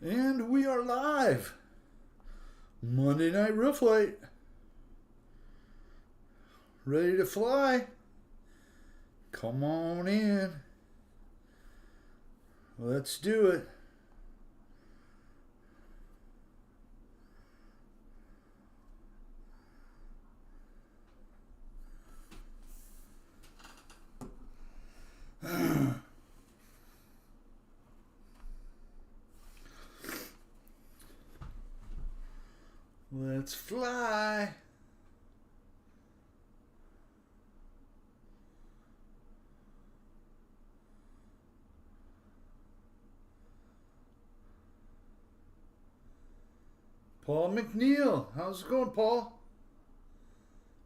And we are live. Monday Night Real Flight. Ready to fly. Come on in. Let's do it. Let's fly. Paul McNeil. How's it going, Paul?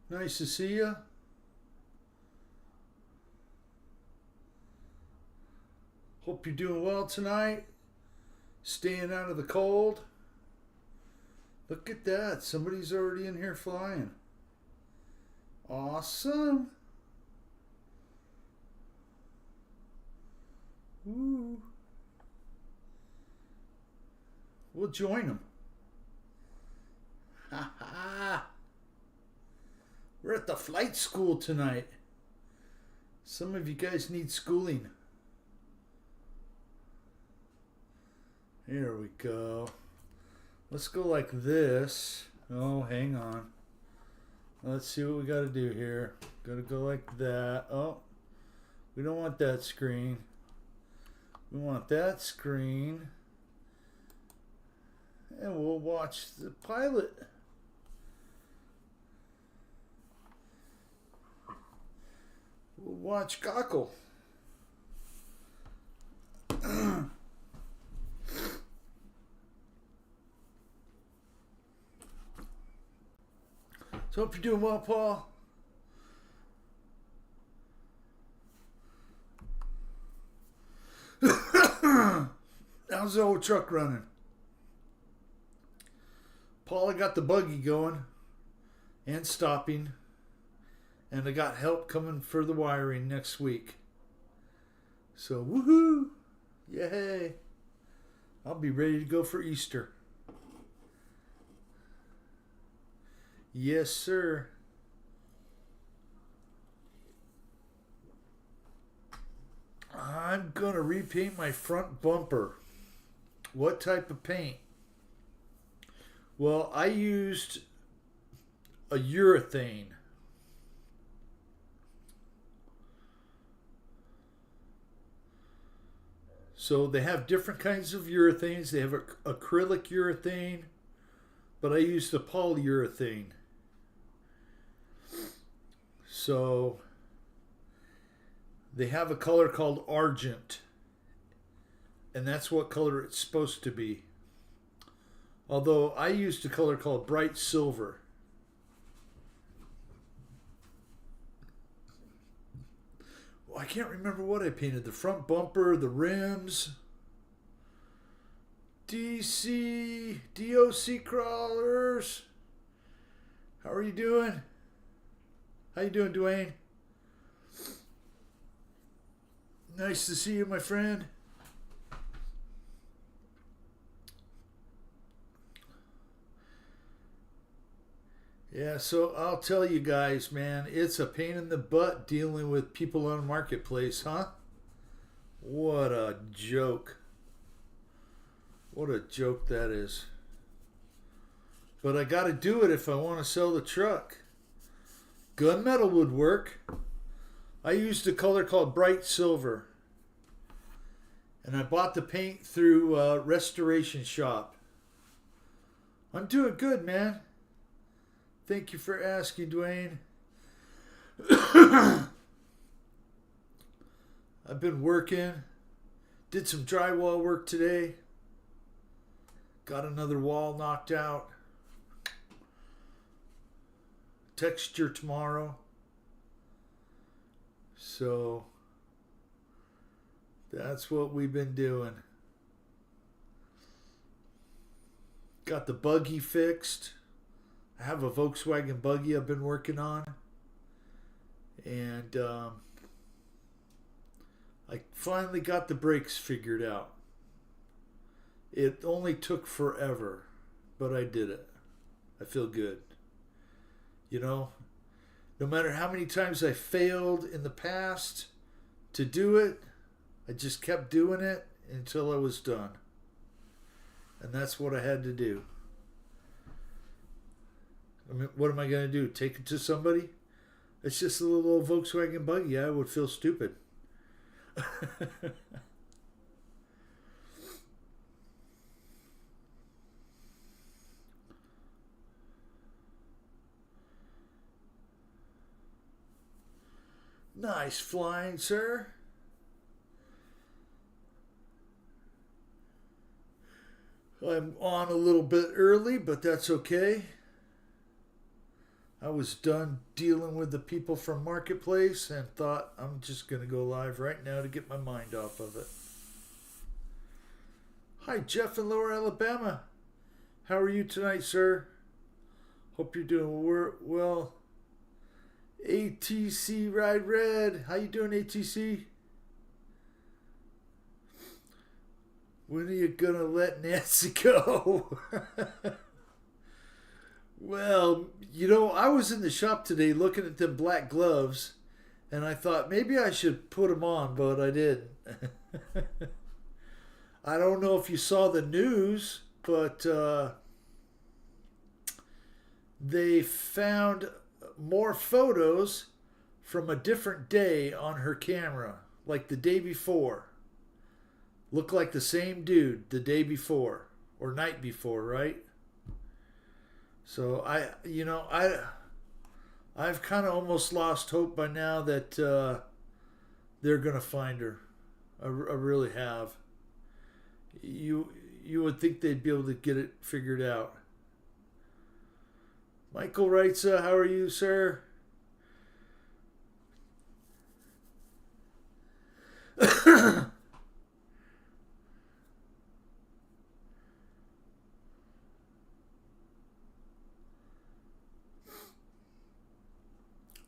Nice to see you. Hope you're doing well tonight. Staying out of the cold. Look at that. Somebody's already in here flying. Awesome. Ooh. We'll join them. Ha ha. We're at the flight school tonight. Some of you guys need schooling. Here we go. Let's go like this. Oh, hang on. Let's see what we got to do here. Got to go like that. Oh, we don't want that screen. We want that screen. And we'll watch the pilot. We'll watch Cockle. So hope you're doing well, Paul. How's the old truck running? Paul, I got the buggy going and stopping, and I got help coming for the wiring next week. So woohoo! Yay! I'll be ready to go for Easter. Yes, sir. I'm going to repaint my front bumper. What type of paint? Well, I used a urethane. So they have different kinds of urethanes. They have acrylic urethane, but I used the polyurethane. So they have a color called Argent, and that's what color it's supposed to be. Although I used a color called Bright Silver. Well, I can't remember what I painted. The front bumper, the rims. DOC crawlers. How are you doing? How you doing, Dwayne? Nice to see you, my friend. Yeah, so I'll tell you guys, man, it's a pain in the butt dealing with people on Marketplace, huh? What a joke. What a joke that is. But I got to do it if I want to sell the truck. Gunmetal would work. I used a color called Bright Silver. And I bought the paint through Restoration Shop. I'm doing good, man. Thank you for asking, Dwayne. I've been working. Did some drywall work today. Got another wall knocked out. Texture tomorrow. So that's what we've been doing. Got the buggy fixed. I have a Volkswagen buggy I've been working on. And I finally got the brakes figured out. It only took forever, but I did it. I feel good. You know, no matter how many times I failed in the past to do it, I just kept doing it until I was done. And that's what I had to do. I mean, what am I going to do? Take it to somebody? It's just a little old Volkswagen buggy. I would feel stupid. Nice flying, sir. I'm on a little bit early, but that's okay. I was done dealing with the people from Marketplace and thought I'm just going to go live right now to get my mind off of it. Hi, Jeff in Lower Alabama. How are you tonight, sir? Hope you're doing well. ATC Ride Red. How you doing, ATC? When are you going to let Nancy go? Well, you know, I was in the shop today looking at them black gloves, and I thought maybe I should put them on, but I didn't. I don't know if you saw the news, but they found more photos from a different day on her camera, like the day before. Looked like the same dude the day before, or night before, right? So I've kind of almost lost hope by now that they're gonna find her. I really have. You would think they'd be able to get it figured out. Michael writes, how are you, sir?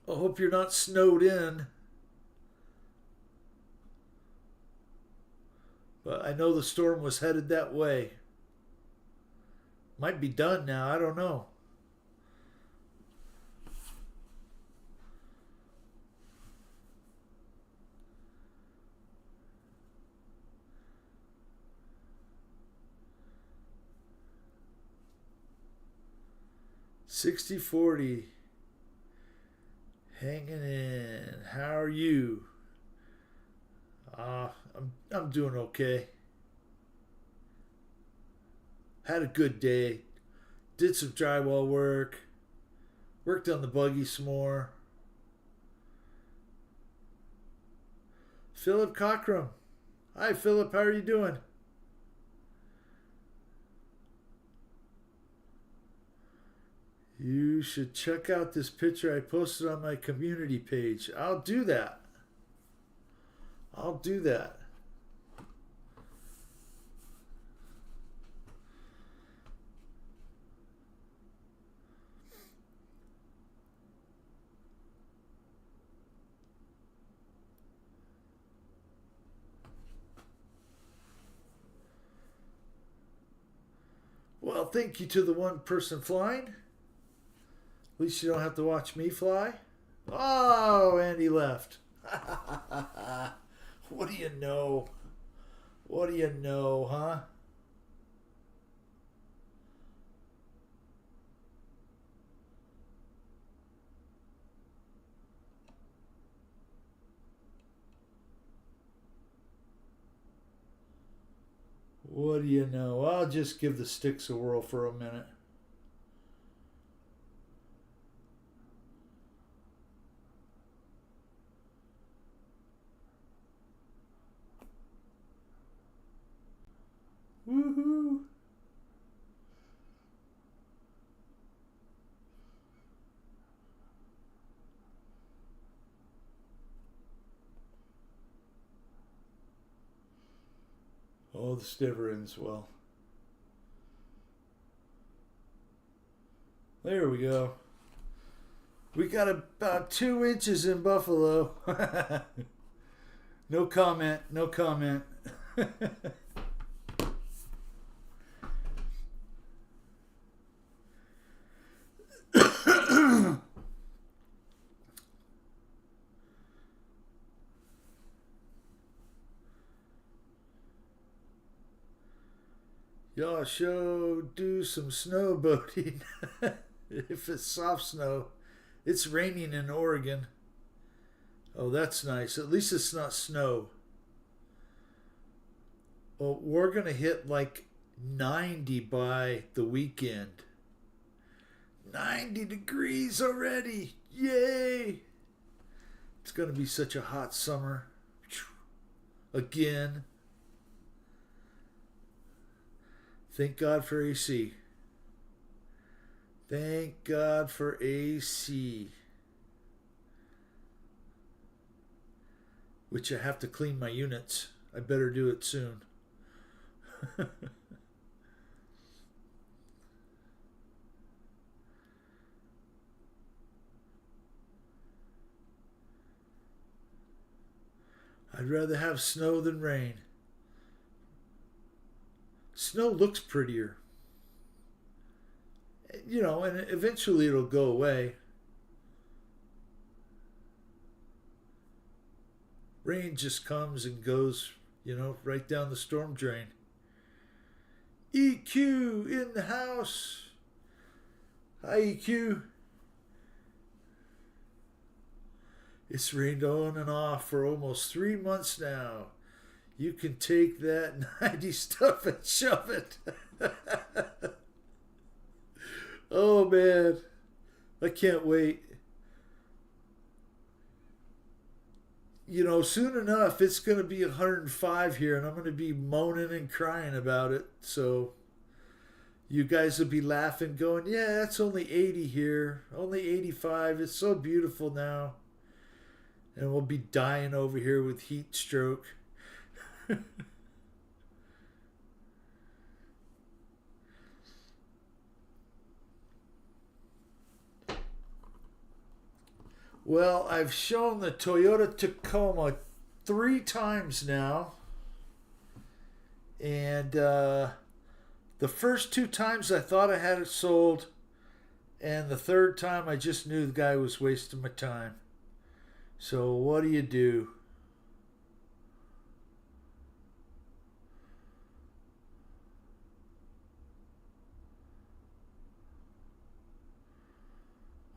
I hope you're not snowed in. But I know the storm was headed that way. Might be done now, I don't know. $60.40. Hanging in. How are you? I'm doing okay. Had a good day. Did some drywall work. Worked on the buggy some more. Philip Cockrum. Hi, Philip. How are you doing? You should check out this picture I posted on my community page. I'll do that. I'll do that. Well, thank you to the one person flying. At least you don't have to watch me fly. Oh, and he left. What do you know? What do you know, huh? What do you know? I'll just give the sticks a whirl for a minute. Woohoo! Oh, this never ends well. There we go. We got about 2 inches in Buffalo. No comment. No comment. Y'all show do some snowboarding. If it's soft snow. It's raining in Oregon. Oh, that's nice. At least it's not snow. Well, we're going to hit like 90 by the weekend. 90 degrees already. Yay! It's going to be such a hot summer. Again. Thank God for AC. Thank God for AC. Which I have to clean my units. I better do it soon. I'd rather have snow than rain. Snow looks prettier. You know, and eventually it'll go away. Rain just comes and goes, you know, right down the storm drain. EQ in the house. Hi, EQ. It's rained on and off for almost 3 months now. You can take that 90 stuff and shove it. Oh, man. I can't wait. You know, soon enough, it's going to be 105 here, and I'm going to be moaning and crying about it. So you guys will be laughing, going, yeah, it's only 80 here. Only 85. It's so beautiful now. And we'll be dying over here with heat stroke. Well, I've shown the Toyota Tacoma 3 times now. And the first 2 times I thought I had it sold. And the third time I just knew the guy was wasting my time. So what do?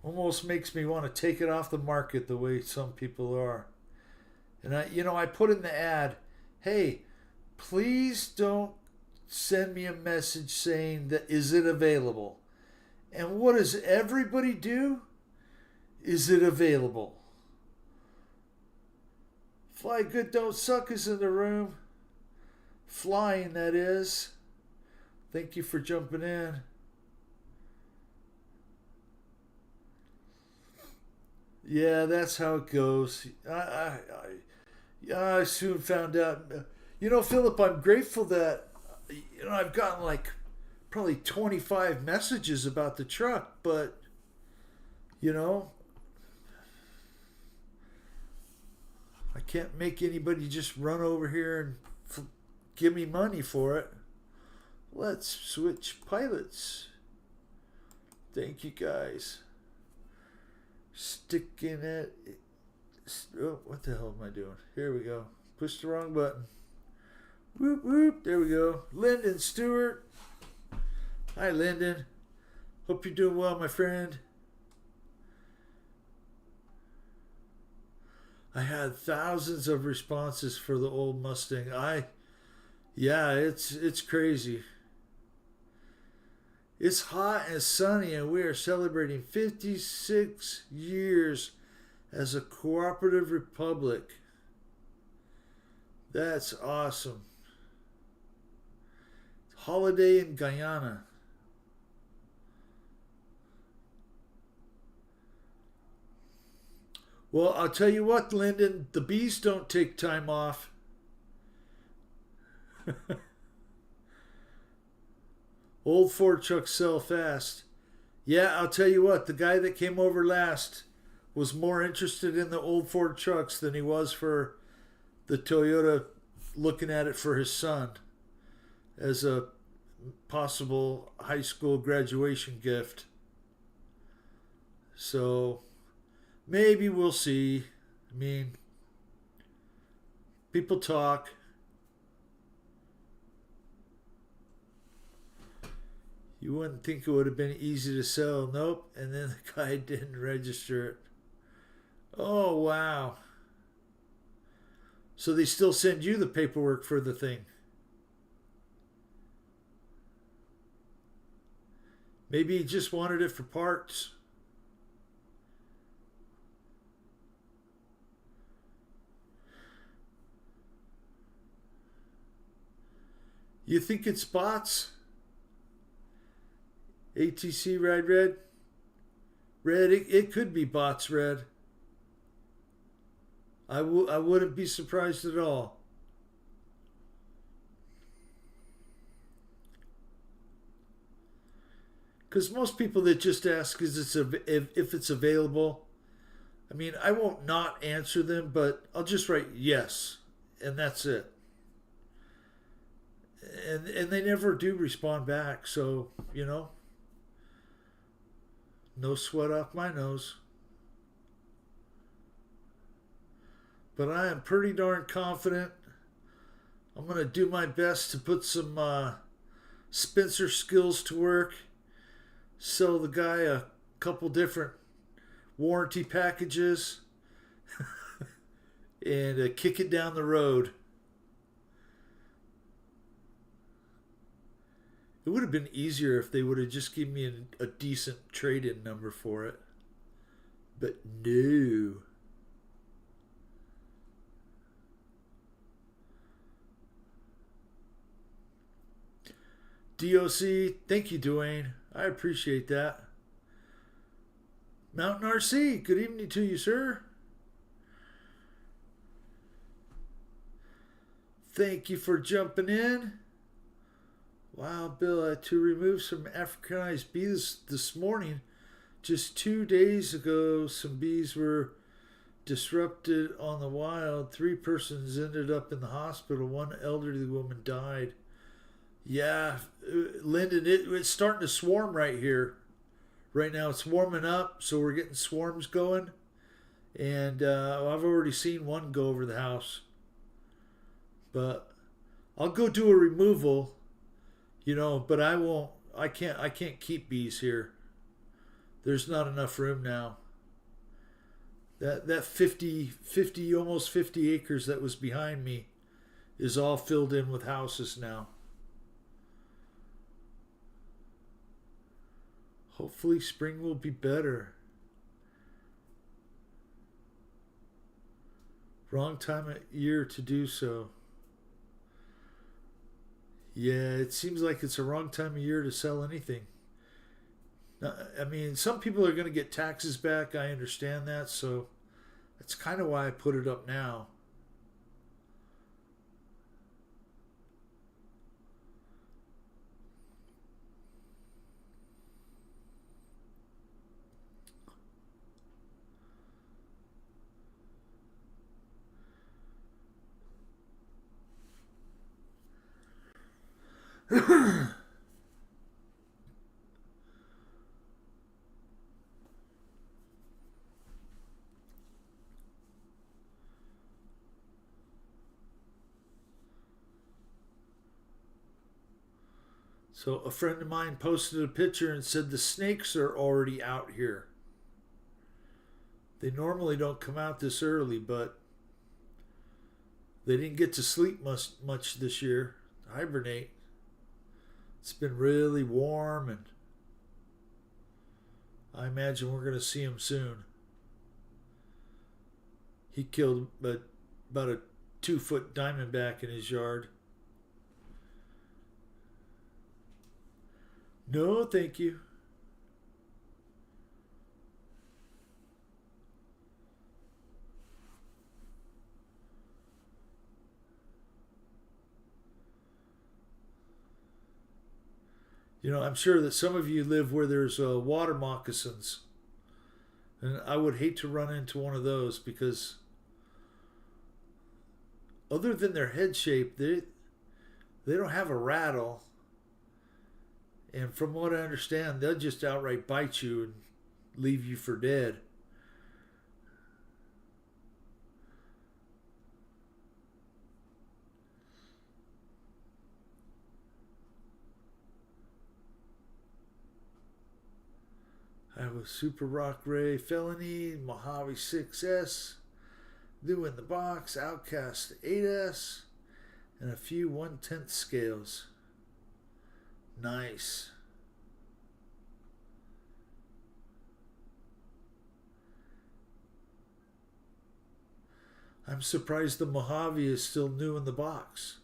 Almost makes me want to take it off the market the way some people are. And I put in the ad, hey, please don't send me a message saying that is it available? And what does everybody do? Is it available? Fly Good Don't Suck is in the room. Flying, that is. Thank you for jumping in. Yeah, that's how it goes. I soon found out. You know, Philip, I'm grateful that I've gotten like probably 25 messages about the truck, but I can't make anybody just run over here and give me money for it. Let's switch pilots. Thank you, guys. Sticking it. Oh, what the hell am I doing? Here we go. Push the wrong button. Whoop, whoop. There we go. Lyndon Stewart. Hi, Lyndon. Hope you're doing well, my friend. I had thousands of responses for the old Mustang. Yeah, it's crazy. It's hot and sunny, and we are celebrating 56 years as a cooperative republic. That's awesome. Holiday in Guyana. Well, I'll tell you what, Lyndon, the bees don't take time off. Old Ford trucks sell fast. Yeah, I'll tell you what, the guy that came over last was more interested in the old Ford trucks than he was for the Toyota, looking at it for his son as a possible high school graduation gift. So maybe we'll see. I mean, people talk. You wouldn't think it would have been easy to sell. Nope. And then the guy didn't register it. Oh, wow. So they still send you the paperwork for the thing. Maybe he just wanted it for parts. You think it's bots? ATC Ride Red? Red, it could be bots, Red. I wouldn't be surprised at all. Because most people that just ask if it's available, I mean, I won't not answer them, but I'll just write yes, and that's it. And they never do respond back, so, no sweat off my nose. But I am pretty darn confident. I'm going to do my best to put some Spencer skills to work. Sell the guy a couple different warranty packages. And kick it down the road. It would have been easier if they would have just given me a decent trade-in number for it. But no. DOC, thank you, Dwayne. I appreciate that. Mountain RC, good evening to you, sir. Thank you for jumping in. Wow, Bill, to remove some Africanized bees this morning. Just 2 days ago, some bees were disrupted on the wild. 3 persons ended up in the hospital. 1 elderly woman died. Yeah, Lyndon, it's starting to swarm right here. Right now it's warming up, so we're getting swarms going. And I've already seen 1 go over the house. But I'll go do a removal, but I can't keep bees here. There's not enough room now. That 50 almost 50 acres that was behind me is all filled in with houses now. Hopefully spring will be better. Wrong time of year to do so. Yeah, it seems like it's a wrong time of year to sell anything. I mean, some people are going to get taxes back. I understand that, so that's kind of why I put it up now. So a friend of mine posted a picture and said the snakes are already out here. They normally don't come out this early, but they didn't get to sleep much this year. Hibernate. It's been really warm, and I imagine we're going to see him soon. He killed about a 2-foot diamondback in his yard. No, thank you. I'm sure that some of you live where there's water moccasins. And I would hate to run into one of those because other than their head shape, they don't have a rattle. And from what I understand, they'll just outright bite you and leave you for dead. I have a Super Rock Ray Felony, Mojave 6S, New in the Box, Outcast 8S, and a few 1/10 scales. Nice. I'm surprised the Mojave is still new in the box.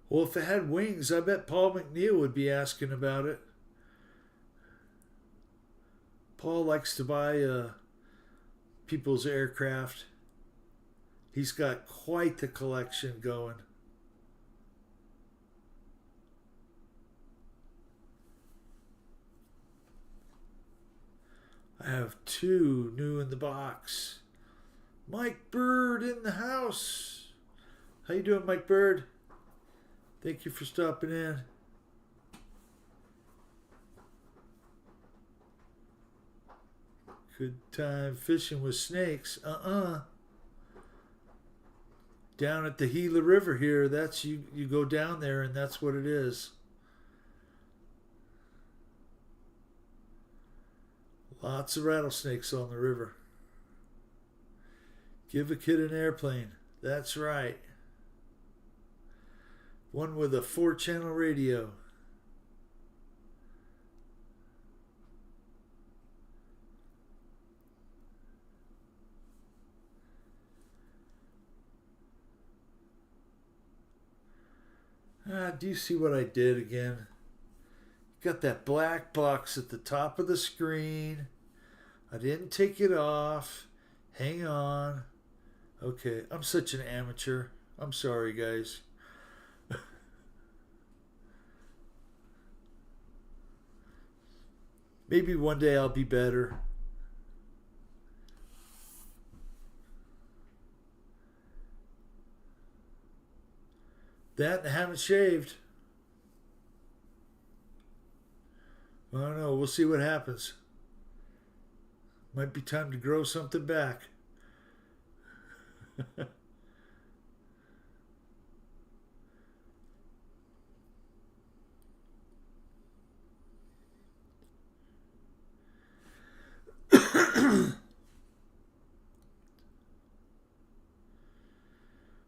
Well, if it had wings, I bet Paul McNeil would be asking about it. Paul likes to buy people's aircraft. He's got quite the collection going. I have two new in the box. Mike Bird in the house. How you doing, Mike Bird? Thank you for stopping in. Good time fishing with snakes. Down at the Gila River here, that's you go down there and that's what it is. Lots of rattlesnakes on the river. Give a kid an airplane. That's right. One with a 4-channel radio. Do you see what I did again? Got that black box at the top of the screen. I didn't take it off. Hang on. Okay, I'm such an amateur. I'm sorry, guys. Maybe one day I'll be better. That and I haven't shaved. I don't know. We'll see what happens. Might be time to grow something back.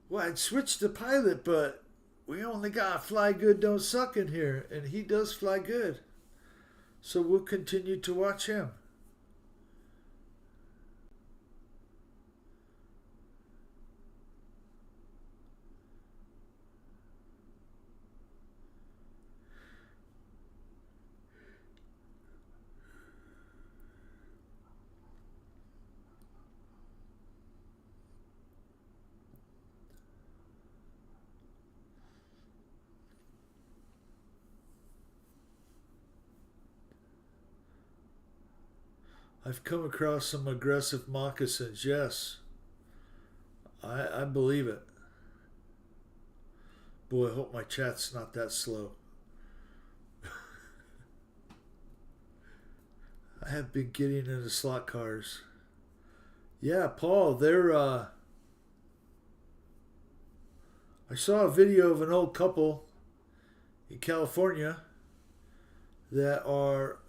Well, I'd switched to pilot, but we only got Fly Good Don't Suck in here, and he does fly good. So we'll continue to watch him. I've come across some aggressive moccasins, yes. I believe it. Boy, I hope my chat's not that slow. I have been getting into slot cars. Yeah, Paul, they're I saw a video of an old couple in California that are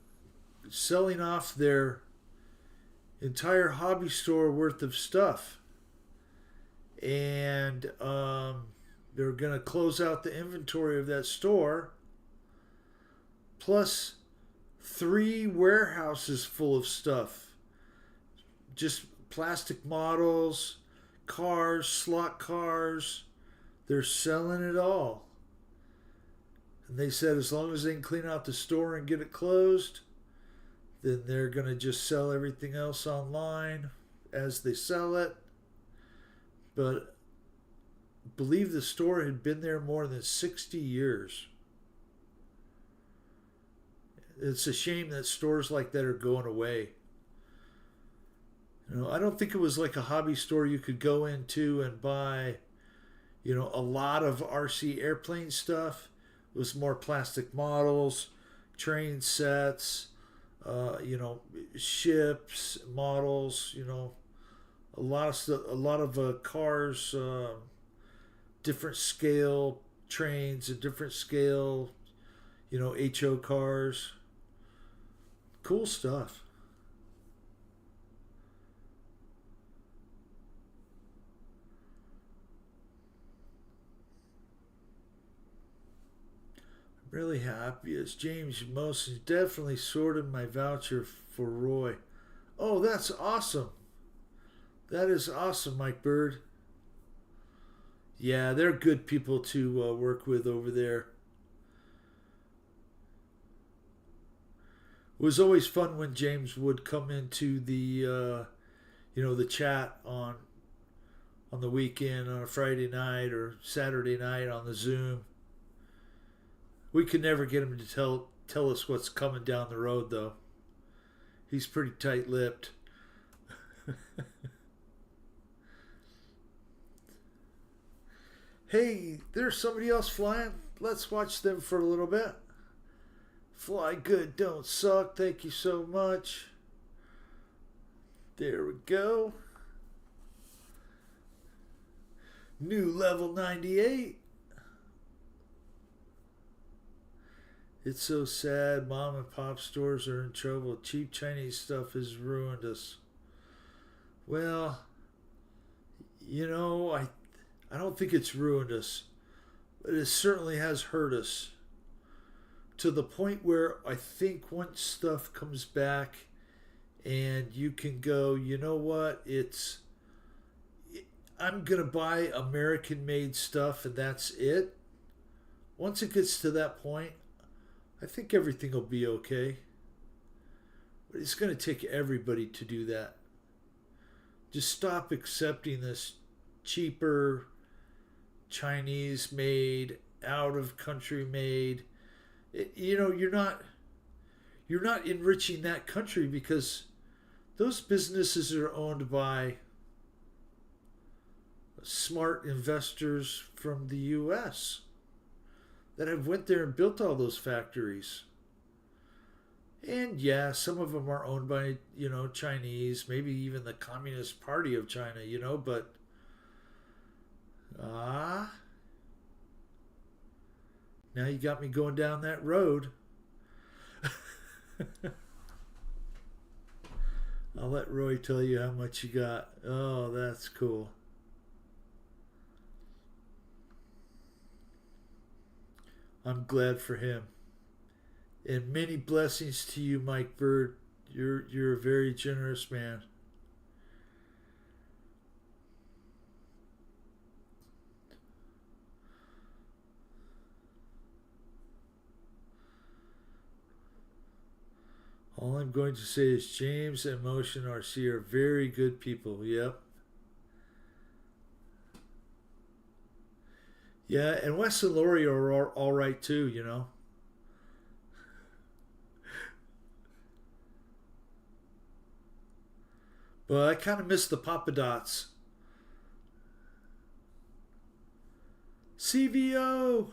selling off their entire hobby store worth of stuff, and they're going to close out the inventory of that store, plus 3 warehouses full of stuff, just plastic models, cars, slot cars. They're selling it all, and they said as long as they can clean out the store and get it closed, then they're going to just sell everything else online as they sell it. But I believe the store had been there more than 60 years. It's a shame that stores like that are going away. You know, I don't think it was like a hobby store you could go into and buy, you know, a lot of RC airplane stuff. It was more plastic models, train sets, you know, ships, models, you know, a lot of stuff, a lot of cars, different scale trains, a different scale, you know, HO cars. Cool stuff. Really happy as James most definitely sorted my voucher for Roy. Oh, that's awesome. That is awesome, Mike Bird. Yeah, they're good people to work with over there. It was always fun when James would come into the you know, the chat on the weekend on a Friday night or Saturday night on the Zoom. We could never get him to tell us what's coming down the road though. He's pretty tight-lipped. Hey, there's somebody else flying. Let's watch them for a little bit. Fly good, don't suck. Thank you so much. There we go. New level 98. It's so sad. Mom and pop stores are in trouble. Cheap Chinese stuff has ruined us. Well, you know, I don't think it's ruined us, but it certainly has hurt us to the point where I think once stuff comes back and you can go, you know what, I'm going to buy American made stuff and that's it. Once it gets to that point, I think everything will be okay. But it's going to take everybody to do that. Just stop accepting this cheaper Chinese made, out of country made. You know, you're not enriching that country because those businesses are owned by smart investors from the US that have went there and built all those factories. And yeah, some of them are owned by, you know, Chinese, maybe even the Communist Party of China, you know, but ah, now you got me going down that road. I'll let Roy tell you how much you got. Oh, that's cool. I'm glad for him. And many blessings to you, Mike Bird. You're a very generous man. All I'm going to say is James and Motion RC are very good people. Yep. Yeah, and Wes and Lori are all right too, you know. But I kind of miss the Papa Dots. CVO!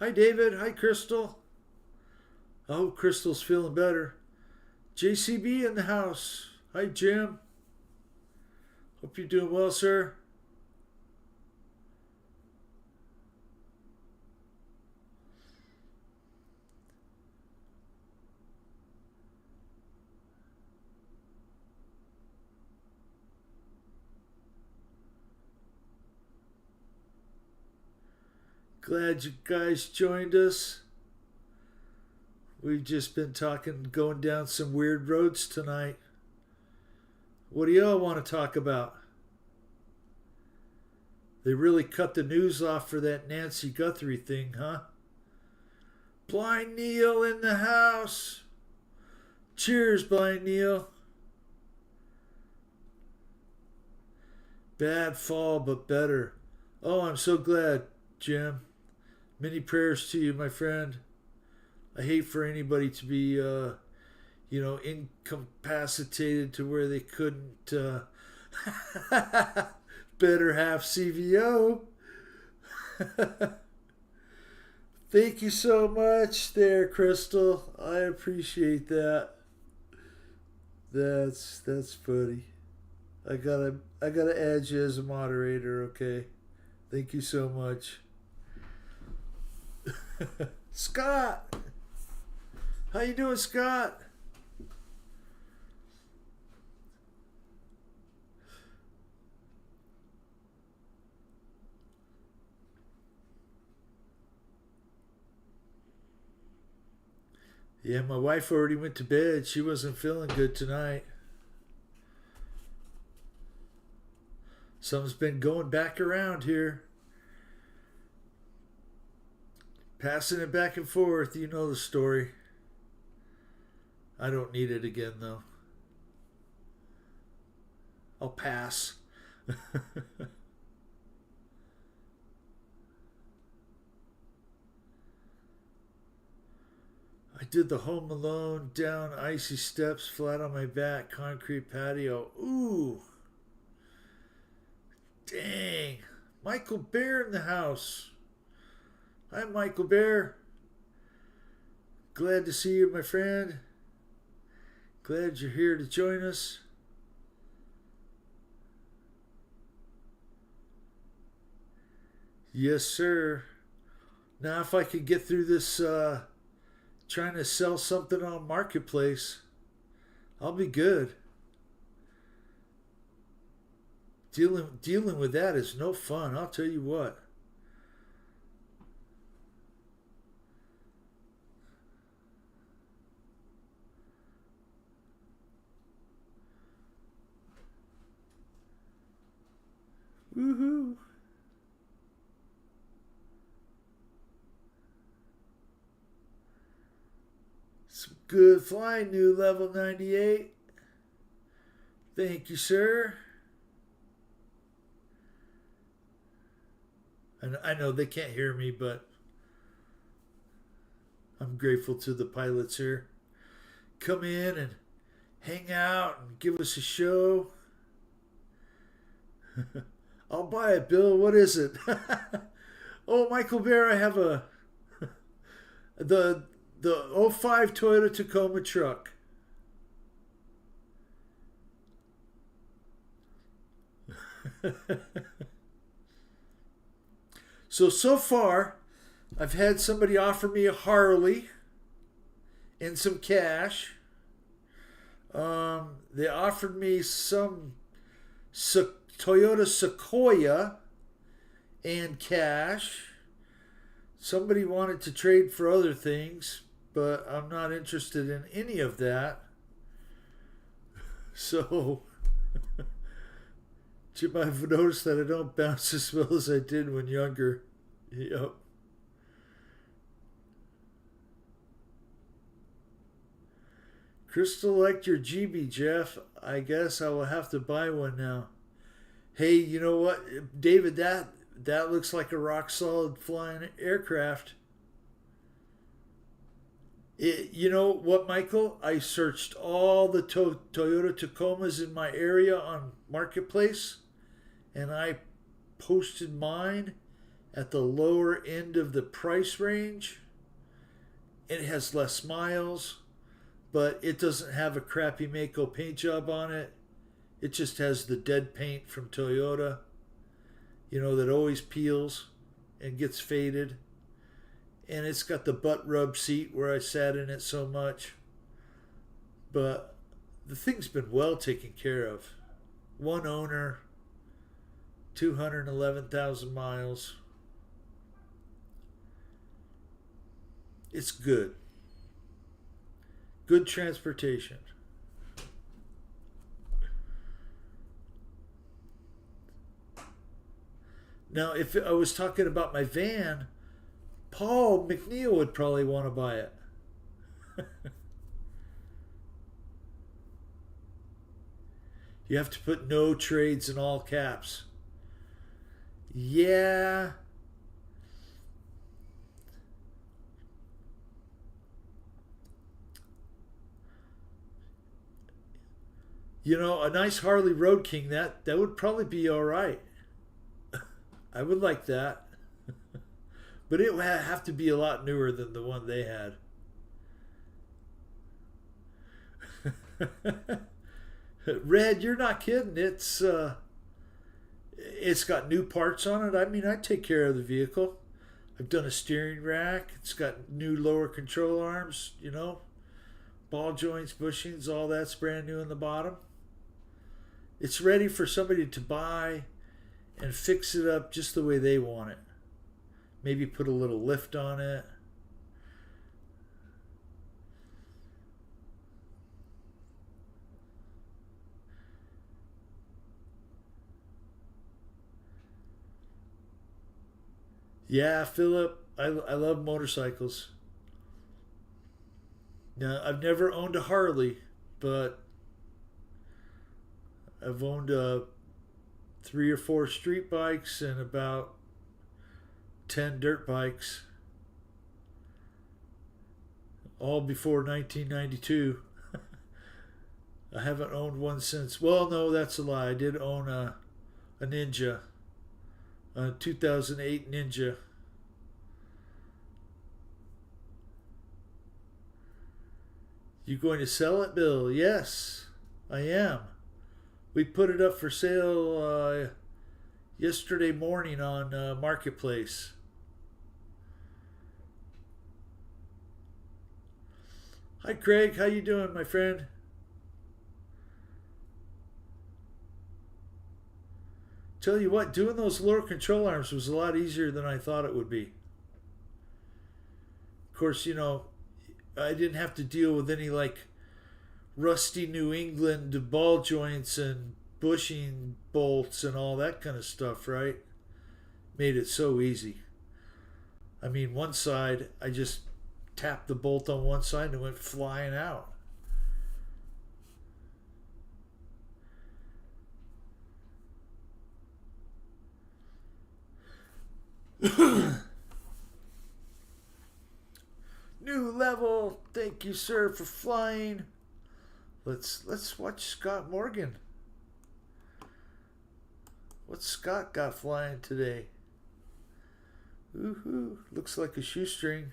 Hi, David. Hi, Crystal. I hope Crystal's feeling better. JCB in the house. Hi, Jim. Hope you're doing well, sir. Glad you guys joined us. We've just been talking, going down some weird roads tonight. What do y'all want to talk about? They really cut the news off for that Nancy Guthrie thing, huh? Blind Neil in the house. Cheers, Blind Neil. Bad fall, but better. Oh, I'm so glad, Jim. Many prayers to you, my friend. I hate for anybody to be, you know, incapacitated to where they couldn't better have CVO. Thank you so much there, Crystal. I appreciate that. That's funny. I gotta add you as a moderator, okay? Thank you so much. Scott! How you doing, Scott? Yeah, my wife already went to bed. She wasn't feeling good tonight. Something's been going back around here. Passing it back and forth. You know the story. I don't need it again, though. I'll pass. I did the Home Alone, down icy steps, flat on my back, concrete patio. Ooh. Dang. Michael Bear in the house. Hi, Michael Bear. Glad to see you, my friend. Glad you're here to join us. Yes, sir. Now, if I could get through this trying to sell something on Marketplace, I'll be good. Dealing with that is no fun, I'll tell you what. Woohoo! Some good flying, new level 98. Thank you, sir. And I know they can't hear me, but I'm grateful to the pilots here. Come in and hang out and give us a show. I'll buy it, Bill. What is it? Oh, Michael Bear, I have the '05 Toyota Tacoma truck. So far, I've had somebody offer me a Harley and some cash. They offered me some Toyota Sequoia and cash. Somebody wanted to trade for other things, but I'm not interested in any of that. So, you might have noticed that I don't bounce as well as I did when younger. Yep. Crystal liked your GB, Jeff. I guess I will have to buy one now. Hey, you know what, David? That looks like a rock solid flying aircraft. You know what, Michael? I searched all the Toyota Tacomas in my area on Marketplace, and I posted mine at the lower end of the price range. It has less miles, but it doesn't have a crappy Mako paint job on it. It just has the dead paint from Toyota, you know, that always peels and gets faded. And it's got the butt rub seat where I sat in it so much. But the thing's been well taken care of. One owner, 211,000 miles. It's good. Good transportation. Now, if I was talking about my van, Paul McNeil would probably want to buy it. You have to put no trades in all caps. Yeah. You know, a nice Harley Road King, that would probably be all right. I would like that. But it would have to be a lot newer than the one they had. Red, you're not kidding. It's got new parts on it. I mean, I take care of the vehicle. I've done a steering rack. It's got new lower control arms, ball joints, bushings, all that's brand new in the bottom. It's ready for somebody to buy and fix it up just the way they want it. Maybe put a little lift on it. Yeah, Philip, I love motorcycles. Now, I've never owned a Harley, but I've owned 3 or 4 street bikes and about 10 dirt bikes, all before 1992. I haven't owned one since. Well, no, that's a lie. I did own a Ninja, a 2008 Ninja. You going to sell it, Bill? Yes, I am. We put it up for sale yesterday morning on Marketplace. Hi, Craig. How you doing, my friend? Tell you what, doing those lower control arms was a lot easier than I thought it would be. Of course, I didn't have to deal with any rusty New England ball joints and bushing bolts and all that kind of stuff, right? Made it so easy. I mean, one side, I just tapped the bolt on one side and it went flying out. New level. Thank you, sir, for flying. Let's watch Scott Morgan. What's Scott got flying today? Woohoo! Looks like a shoestring.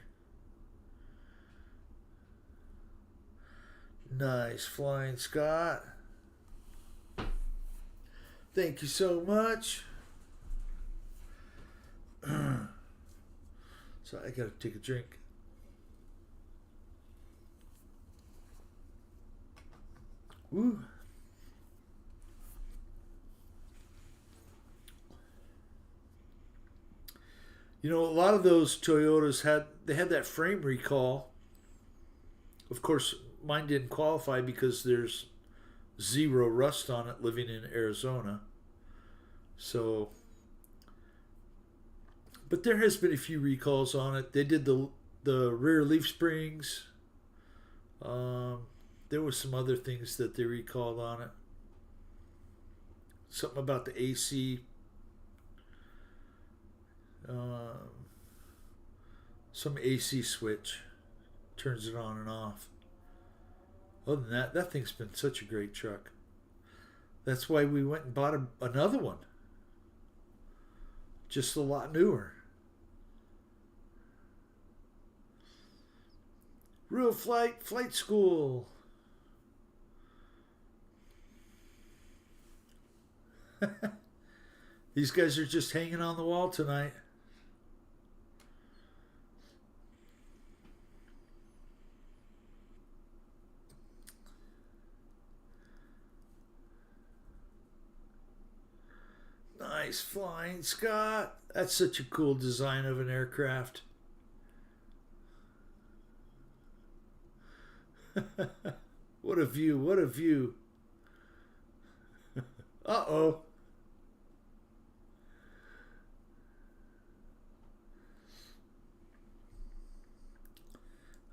Nice flying, Scott. Thank you so much. So I gotta take a drink. Woo. A lot of those Toyotas had that frame recall. Of course, mine didn't qualify because there's zero rust on it living in Arizona. So, but there has been a few recalls on it. They did the rear leaf springs. There was some other things that they recalled on it. Something about the AC. Some AC switch turns it on and off. Other than that, that thing's been such a great truck. That's why we went and bought another one. Just a lot newer. Real flight school. These guys are just hanging on the wall tonight. Nice flying, Scott. That's such a cool design of an aircraft. What a view, what a view. Uh-oh.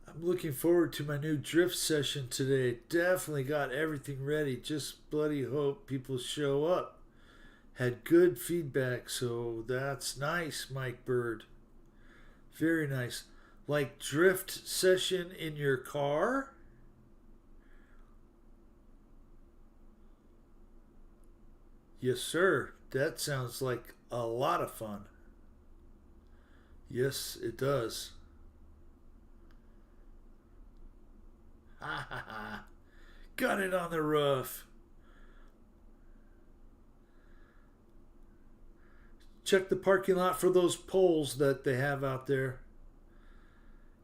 I'm looking forward to my new drift session today. Definitely got everything ready. Just bloody hope people show up. Had good feedback, so that's nice, Mike Bird. Very nice. Like drift session in your car? Yes, sir. That sounds like a lot of fun. Yes, it does. Ha ha ha. Got it on the roof. Check the parking lot for those poles that they have out there.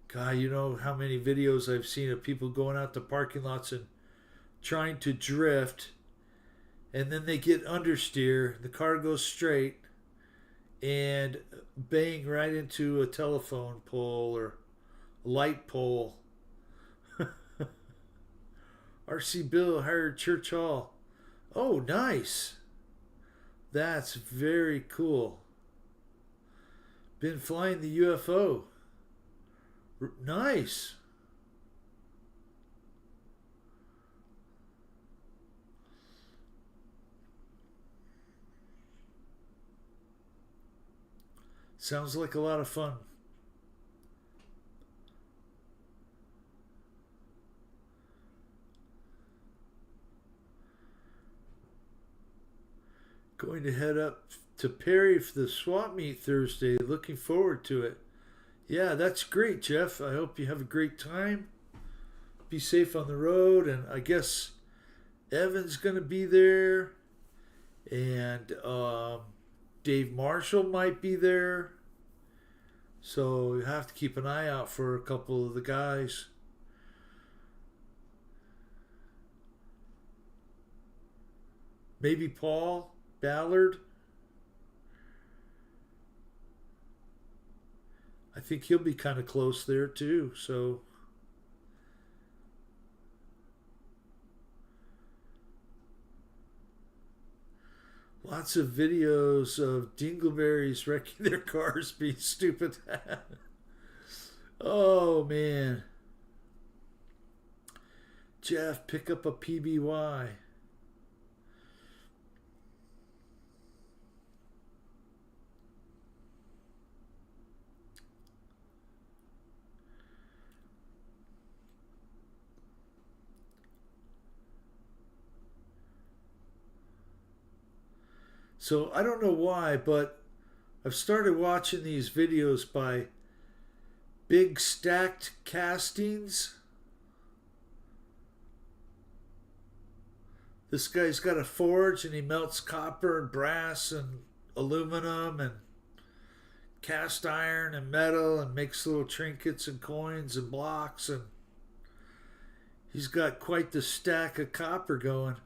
God, you know how many videos I've seen of people going out to parking lots and trying to drift, and then they get understeer, the car goes straight, and bang right into a telephone pole or a light pole. RC Bill hired Church Hall. Oh, nice. That's very cool. Been flying the UFO. Nice. Sounds like a lot of fun. Going to head up to Perry for the swap meet Thursday. Looking forward to it. Yeah, that's great, Jeff. I hope you have a great time. Be safe on the road. And I guess Evan's going to be there. And Dave Marshall might be there. So you have to keep an eye out for a couple of the guys. Maybe Paul Ballard. I think he'll be kind of close there too. So lots of videos of dingleberries wrecking their cars, being stupid. Oh man. Jeff, pick up a PBY. So I don't know why, but I've started watching these videos by Big Stacked Castings. This guy's got a forge and he melts copper and brass and aluminum and cast iron and metal and makes little trinkets and coins and blocks, and he's got quite the stack of copper going.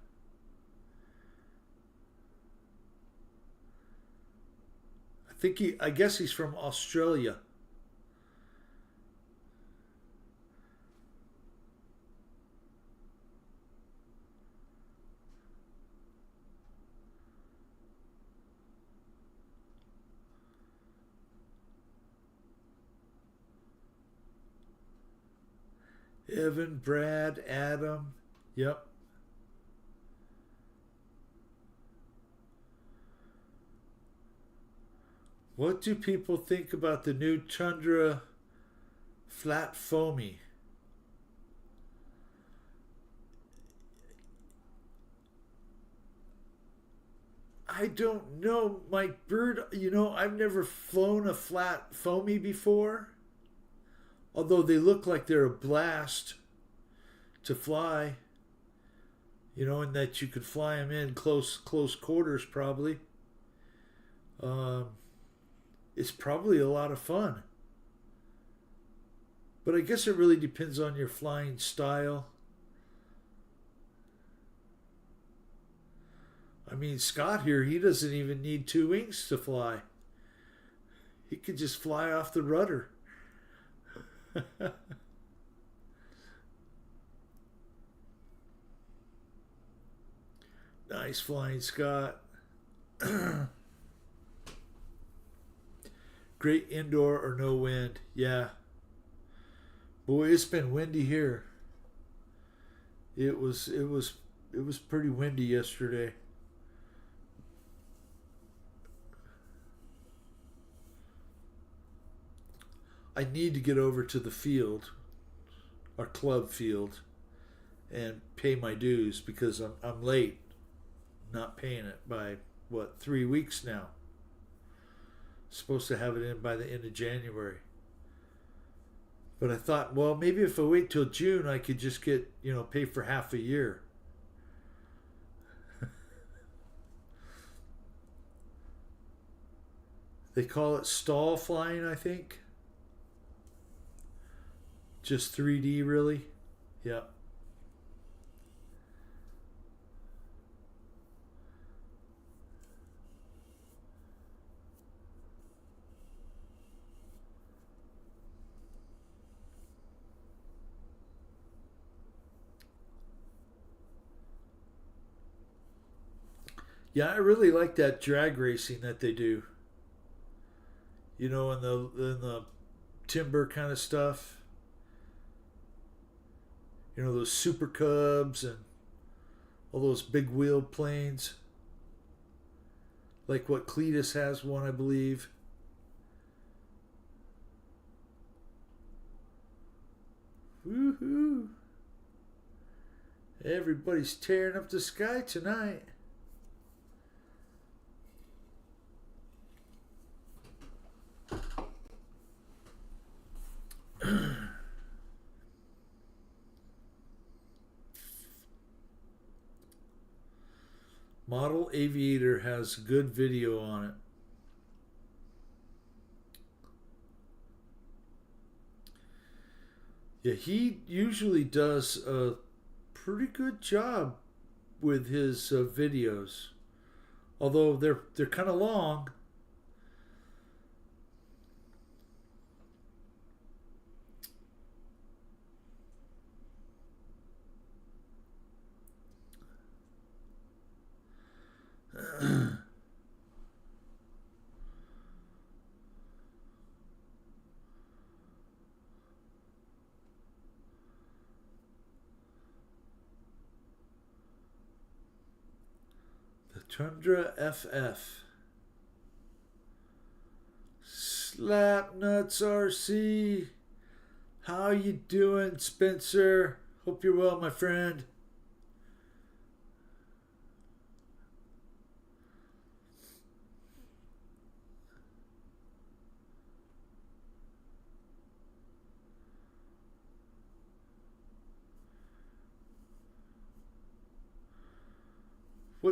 I guess he's from Australia. Evan, Brad, Adam. Yep. What do people think about the new Tundra Flat Foamy? I don't know, Mike Bird. You know, I've never flown a flat foamy before. Although they look like they're a blast to fly. You know, and that you could fly them in close quarters probably. Um, it's probably a lot of fun. But I guess it really depends on your flying style. I mean, Scott here, he doesn't even need two wings to fly. He could just fly off the rudder. Nice flying, Scott. Great indoor or no wind. Yeah. Boy, it's been windy here. It was pretty windy yesterday. I need to get over to the field, our club field, and pay my dues because I'm late, not paying it by what 3 weeks now. Supposed to have it in by the end of January. But I thought, well, maybe if I wait till June, I could just get, pay for half a year. They call it stall flying, I think. Just 3D, really? Yeah. Yeah, I really like that drag racing that they do. In the timber kind of stuff. Those Super Cubs and all those big wheel planes. Like what Cletus has one, I believe. Woohoo! Everybody's tearing up the sky tonight. Model Aviator has good video on it. Yeah, he usually does a pretty good job with his videos. Although they're kind of long. The Tundra FF. Slapnuts RC. How you doing, Spencer? Hope you're well, my friend.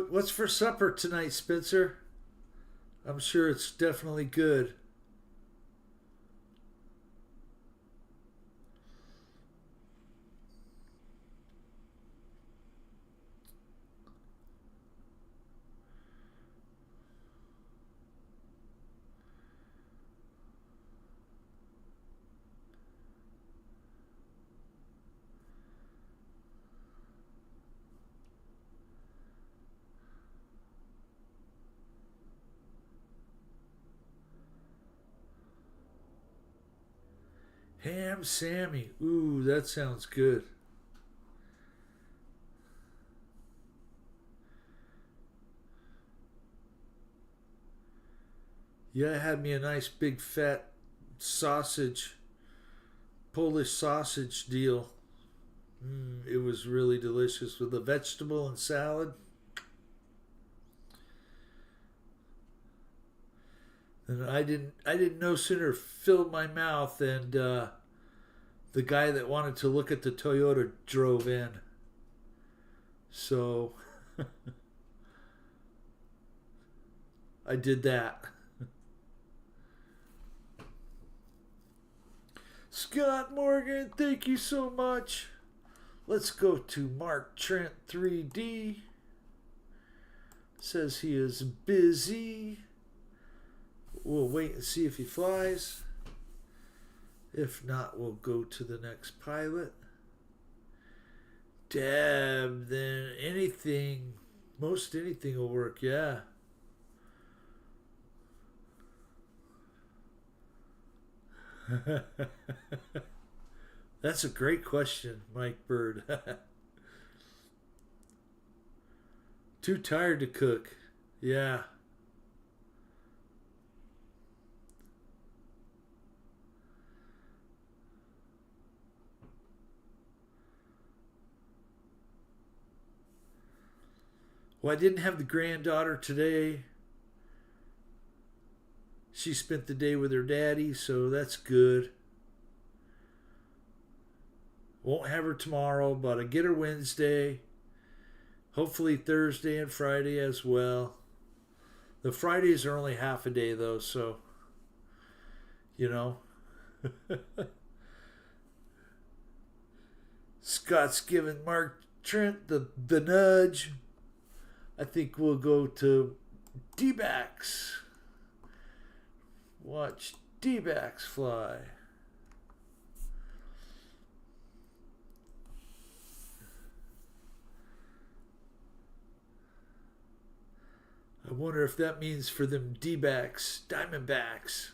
What's for supper tonight, Spencer? I'm sure it's definitely good. Ham Sammy. Ooh, that sounds good. Yeah, I had me a nice big fat sausage, Polish sausage deal. It was really delicious with a vegetable and salad. And I didn't no sooner fill my mouth and the guy that wanted to look at the Toyota drove in. So I did that. Scott Morgan, thank you so much. Let's go to Mark Trent 3D. Says he is busy. We'll wait and see if he flies. If not, we'll go to the next pilot. Deb, then anything, most anything will work, yeah. That's a great question, Mike Bird. Too tired to cook. Yeah. Well, I didn't have the granddaughter today. She spent the day with her daddy, so that's good. Won't have her tomorrow, but I get her Wednesday. Hopefully Thursday and Friday as well. The Fridays are only half a day though, so you know. Scott's giving Mark Trent the nudge. I think we'll go to D-backs. Watch D-backs fly. I wonder if that means for them D-backs, Diamondbacks.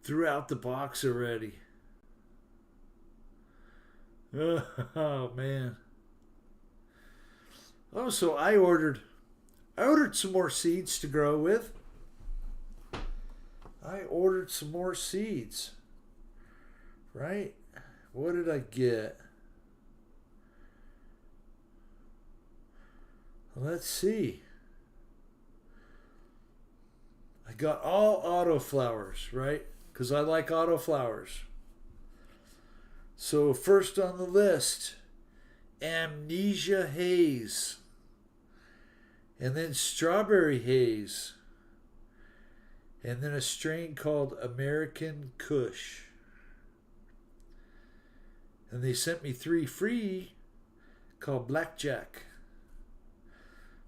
Threw out the box already. Oh man. Oh, so I ordered some more seeds to grow with. I ordered some more seeds. Right? What did I get? Let's see. I got all autoflowers, right? Because I like autoflowers. So first on the list, Amnesia Haze. And then Strawberry Haze. And then a strain called American Kush. And they sent me 3 free called Blackjack.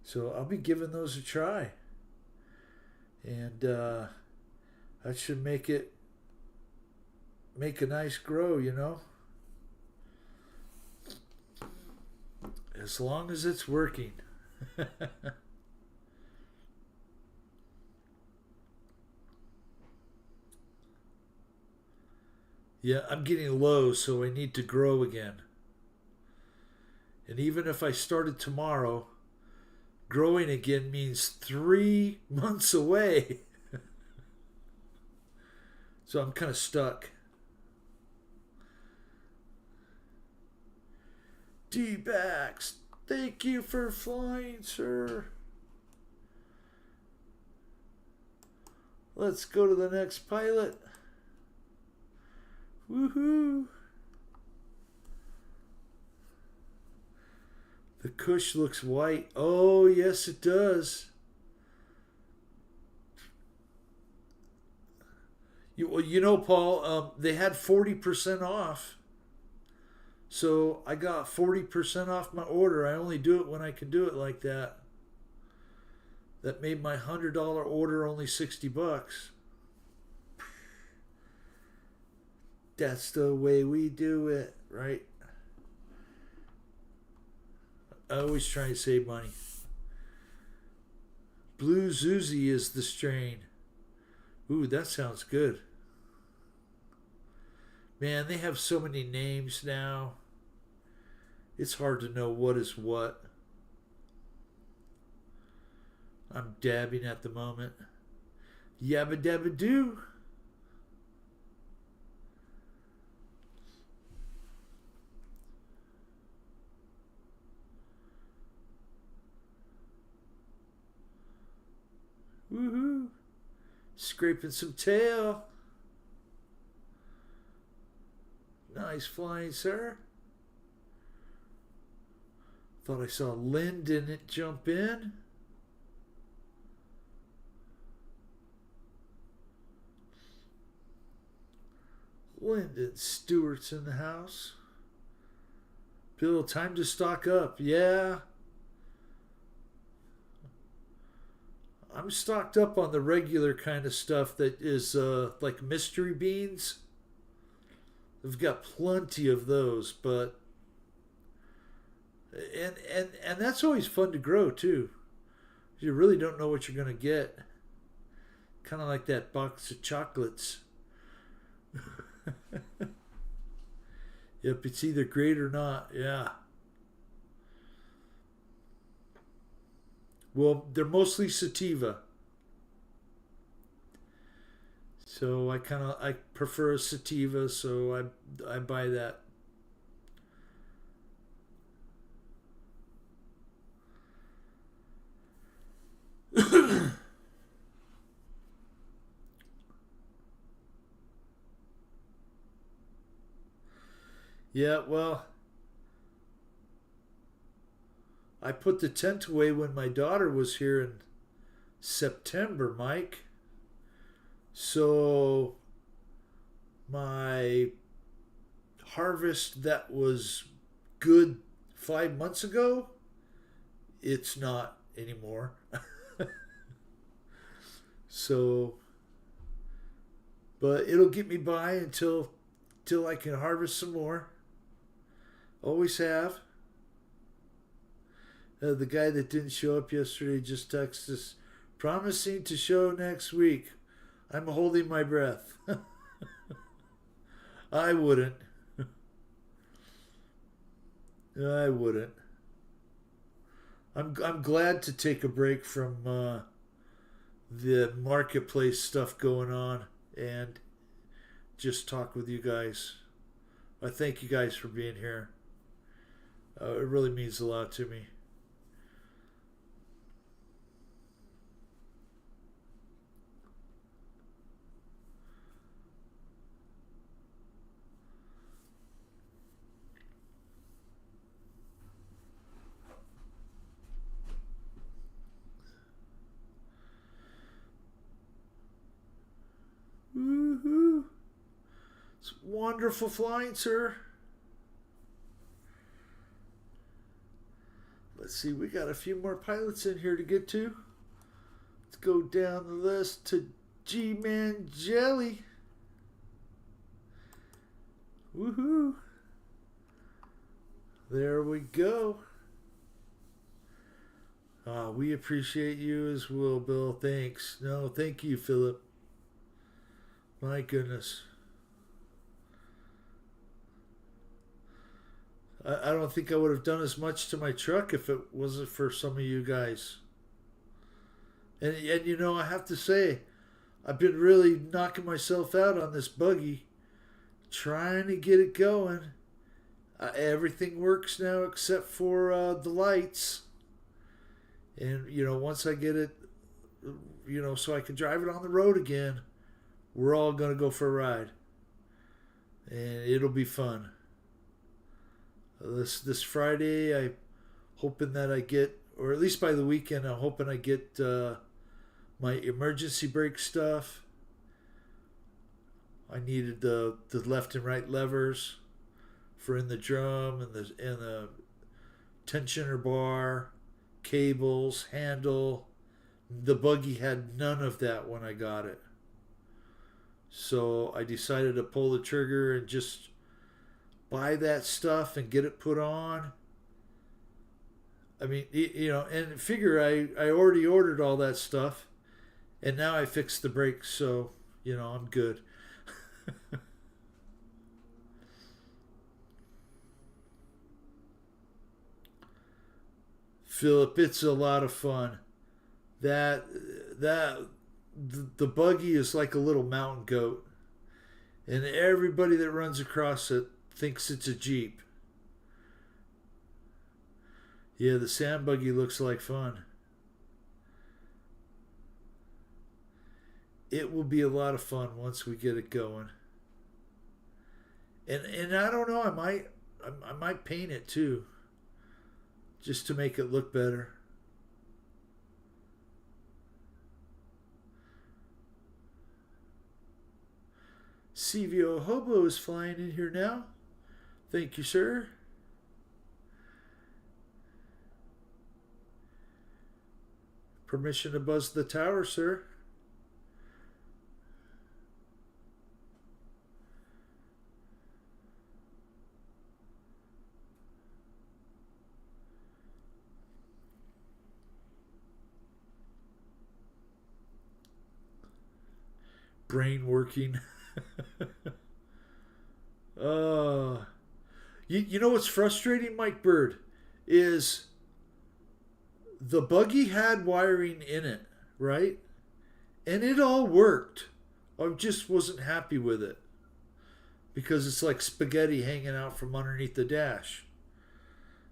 So I'll be giving those a try. And that should make a nice grow, you know. As long as it's working. Yeah, I'm getting low, so I need to grow again. And even if I started tomorrow, growing again means 3 months away. So I'm kind of stuck. D-backs, thank you for flying, sir. Let's go to the next pilot. Woohoo! The Kush looks white. Oh, yes, it does. You know, Paul, they had 40% off. So I got 40% off my order. I only do it when I can do it like that. That made my $100 order only $60. That's the way we do it, right? I always try to save money. Blue Zuzi is the strain. Ooh, that sounds good. Man, they have so many names now. It's hard to know what is what. I'm dabbing at the moment. Yabba dabba doo. Woohoo! Scraping some tail. Nice flying, sir. Thought I saw Lyndon jump in. Lyndon Stewart's in the house. Bill, time to stock up. Yeah. I'm stocked up on the regular kind of stuff that is like mystery beans. I've got plenty of those, but and that's always fun to grow too. You really don't know what you're gonna get. Kind of like that box of chocolates. Yep, it's either great or not. Yeah. Well, they're mostly sativa. So I prefer a sativa, so I buy that. Yeah, well, I put the tent away when my daughter was here in September, Mike. So my harvest that was good 5 months ago, it's not anymore. So, but it'll get me by until I can harvest some more. Always have. The guy that didn't show up yesterday just texted us, promising to show next week. I'm holding my breath. I wouldn't. I wouldn't. I'm glad to take a break from the marketplace stuff going on and just talk with you guys. I thank you guys for being here. It really means a lot to me. Woohoo! It's wonderful flying, sir. Let's see, we got a few more pilots in here to get to. Let's go down the list to G-Man Jelly. Woohoo! There we go. We appreciate you as well, Bill. Thanks. No, thank you, Philip. My goodness. I don't think I would have done as much to my truck if it wasn't for some of you guys. And you know, I have to say, I've been really knocking myself out on this buggy, trying to get it going. Everything works now except for the lights. And, you know, once I get it, you know, so I can drive it on the road again, we're all going to go for a ride. And it'll be fun. This Friday, I'm hoping that I get, or at least by the weekend, I'm hoping I get my emergency brake stuff. I needed the left and right levers for in the drum and the tensioner bar, cables, handle. The buggy had none of that when I got it. So I decided to pull the trigger and just buy that stuff and get it put on. I mean, you know, and figure I already ordered all that stuff, and now I fixed the brakes, so, you know, I'm good. Philip, it's a lot of fun. That the buggy is like a little mountain goat, and everybody that runs across it thinks it's a Jeep. Yeah, the sand buggy looks like fun. It will be a lot of fun once we get it going. And I don't know, I might paint it too, just to make it look better. CVO Hobo is flying in here now. Thank you, sir. Permission to buzz the tower, sir. Brain working. You know what's frustrating, Mike Bird, is the buggy had wiring in it, right? And it all worked. I just wasn't happy with it because it's like spaghetti hanging out from underneath the dash.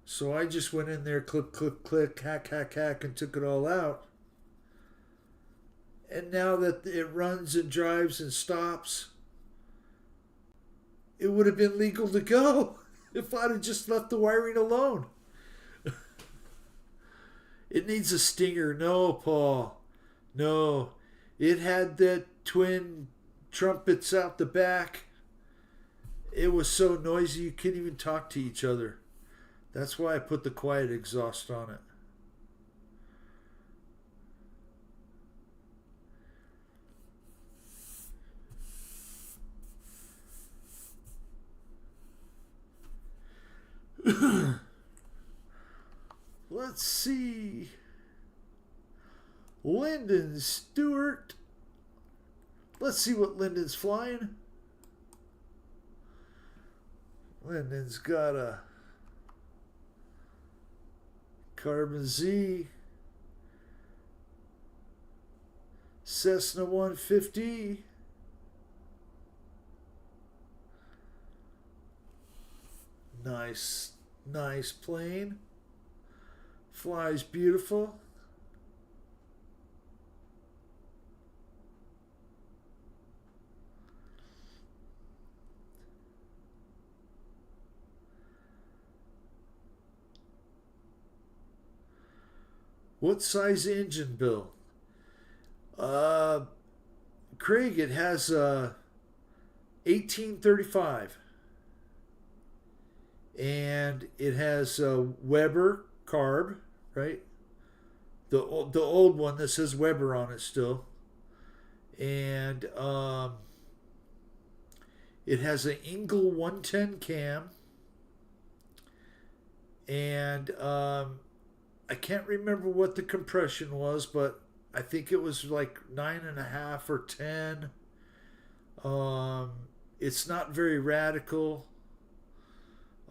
So I just went in there, click, click, click, hack, hack, hack, and took it all out. And now that it runs and drives and stops, it would have been legal to go. if I'd have just left the wiring alone. It needs a stinger. No, Paul. No. It had that twin trumpets out the back. It was so noisy you couldn't even talk to each other. That's why I put the quiet exhaust on it. Let's see. Lyndon Stewart. Let's see what Lyndon's flying. Lyndon's got a Carbon Z, Cessna 150, nice plane, flies beautiful. What size engine, Bill? Craig, it has 1835. And it has Weber carb, right? The old one that says Weber on it still. And it has an Engel 110 cam. And I can't remember what the compression was, but I think it was like 9.5 or 10. It's not very radical.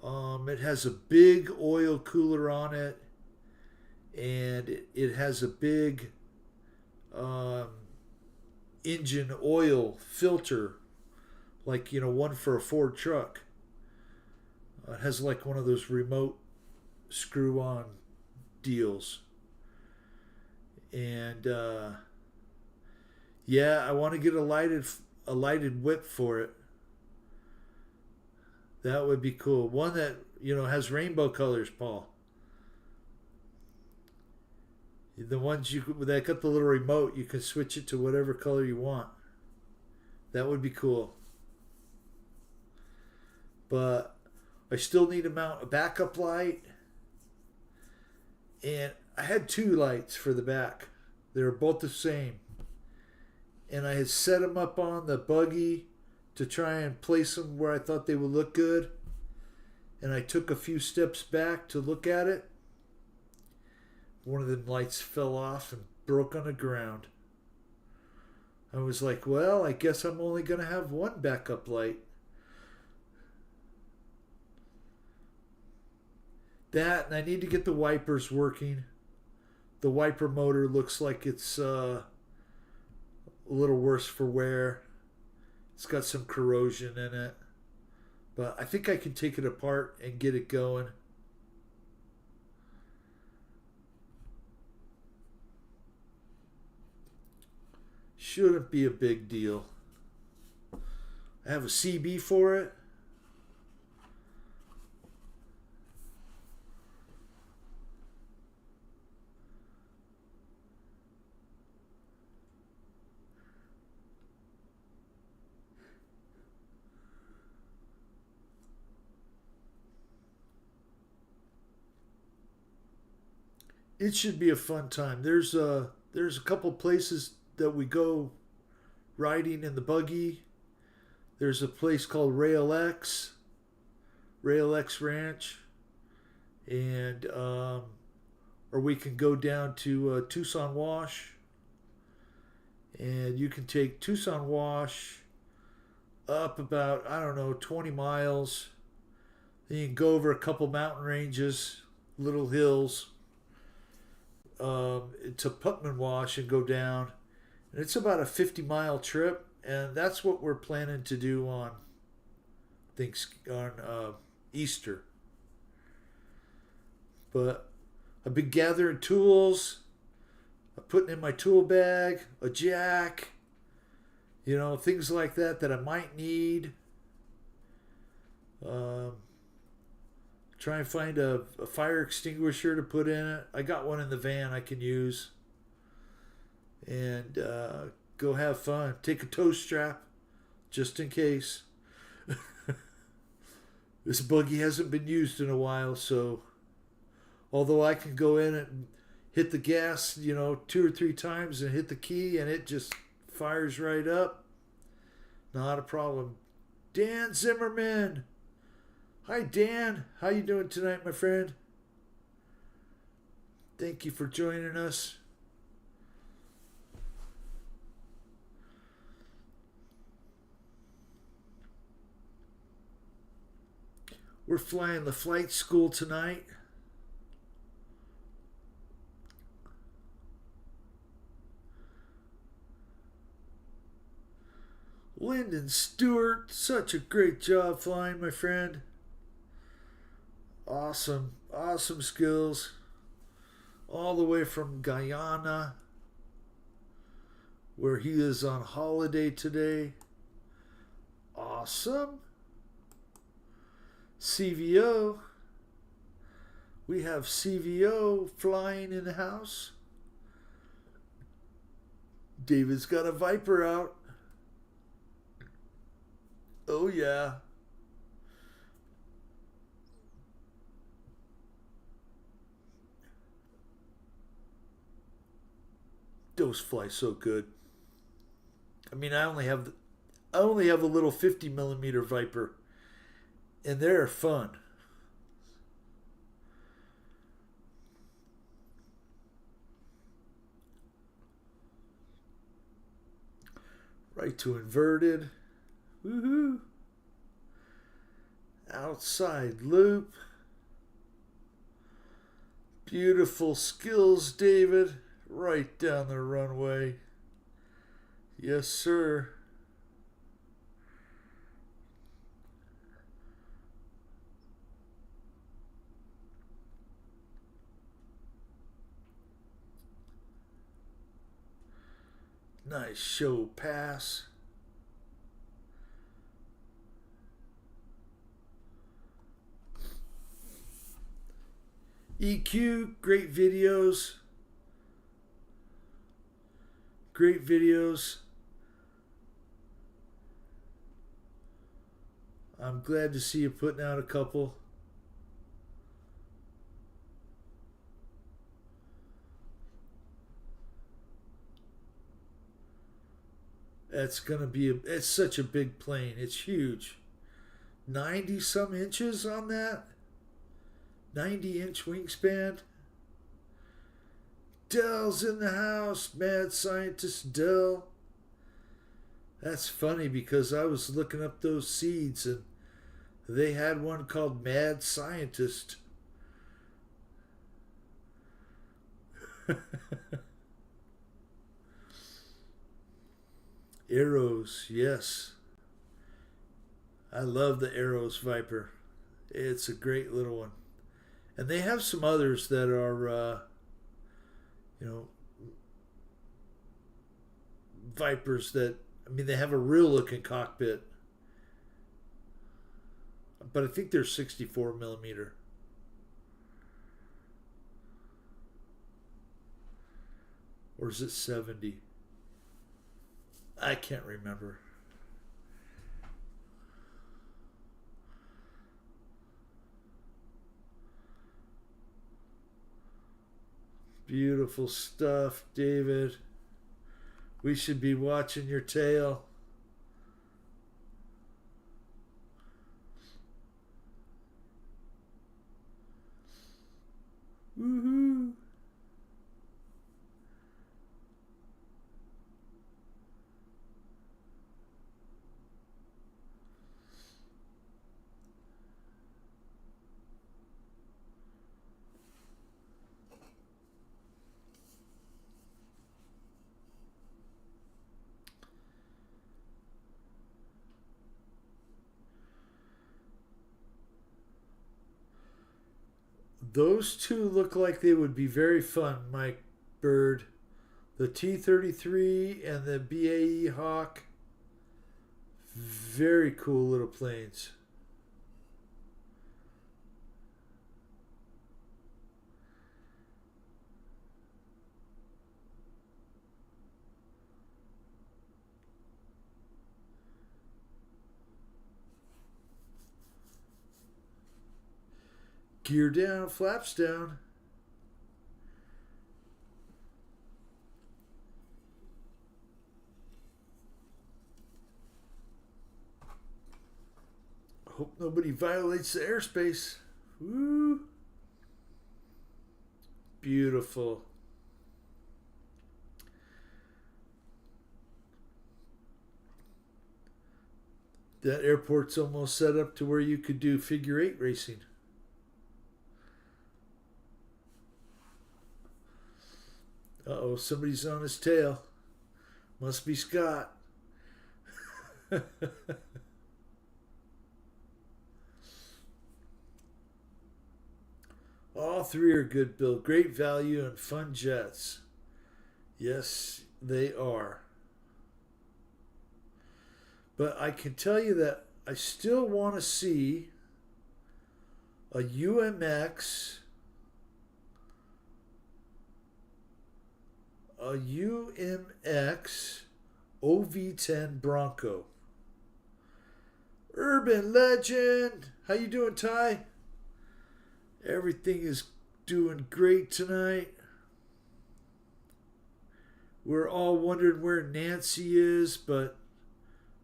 It has a big oil cooler on it, and it has a big engine oil filter, like, one for a Ford truck. It has like one of those remote screw-on deals. And yeah, I want to get a lighted whip for it. That would be cool. One that, has rainbow colors, Paul. The ones that got the little remote, you can switch it to whatever color you want. That would be cool. But I still need to mount a backup light. And I had two lights for the back. They were both the same. And I had set them up on the buggy to try and place them where I thought they would look good. And I took a few steps back to look at it. One of them lights fell off and broke on the ground. I was like, well, I guess I'm only going to have one backup light. That, and I need to get the wipers working. The wiper motor looks like it's a little worse for wear. It's got some corrosion in it. But I think I can take it apart and get it going. Shouldn't be a big deal. I have a CB for it. It should be a fun time. There's a couple places that we go riding in the buggy. There's a place called Rail X Ranch, and or we can go down to Tucson Wash, and you can take Tucson Wash up about, I don't know, 20 miles. Then you can go over a couple mountain ranges, little hills, to Putman Wash and go down. And it's about a 50-mile trip, and that's what we're planning to do on Easter. But I've been gathering tools. I'm putting in my tool bag, a jack, things like that I might need. Try and find a fire extinguisher to put in it. I got one in the van I can use. And go have fun. Take a tow strap just in case. This buggy hasn't been used in a while, so although I can go in and hit the gas, 2 or 3 times and hit the key and it just fires right up, not a problem. Dan Zimmerman. Hi, Dan. How you doing tonight, my friend? Thank you for joining us. We're flying the flight school tonight. Lyndon Stewart, such a great job flying, my friend. Awesome, awesome skills. All the way from Guyana, where he is on holiday today. Awesome. CVO. We have CVO flying in the house. David's got a Viper out. Oh, yeah. Those fly so good. I mean, I only have a little 50 millimeter Viper, and they're fun. Right to inverted. Woohoo! Outside loop. Beautiful skills, David. Right down the runway. Yes, sir. Nice show pass. EQ, great videos. Great videos. I'm glad to see you putting out a couple. It's such a big plane. It's huge. 90 some inches on that. 90-inch wingspan. Dell's in the house. Mad scientist Dell. That's funny because I was looking up those seeds and they had one called Mad Scientist. Arrows, yes. I love the Arrows Viper. It's a great little one. And they have some others that are, Vipers that, they have a real looking cockpit. But I think they're 64 millimeter. Or is it 70? I can't remember. Beautiful stuff, David. We should be watching your tail. Woohoo! Those two look like they would be very fun, Mike Bird. The T-33 and the BAE Hawk. Very cool little planes. Gear down, flaps down. Hope nobody violates the airspace. Woo! Beautiful. That airport's almost set up to where you could do figure eight racing. Uh-oh, somebody's on his tail. Must be Scott. All three are good build, great value, and fun jets. Yes, they are. But I can tell you that I still want to see a UMX, OV10 Bronco. Urban Legend. How you doing, Ty? Everything is doing great tonight. We're all wondering where Nancy is, but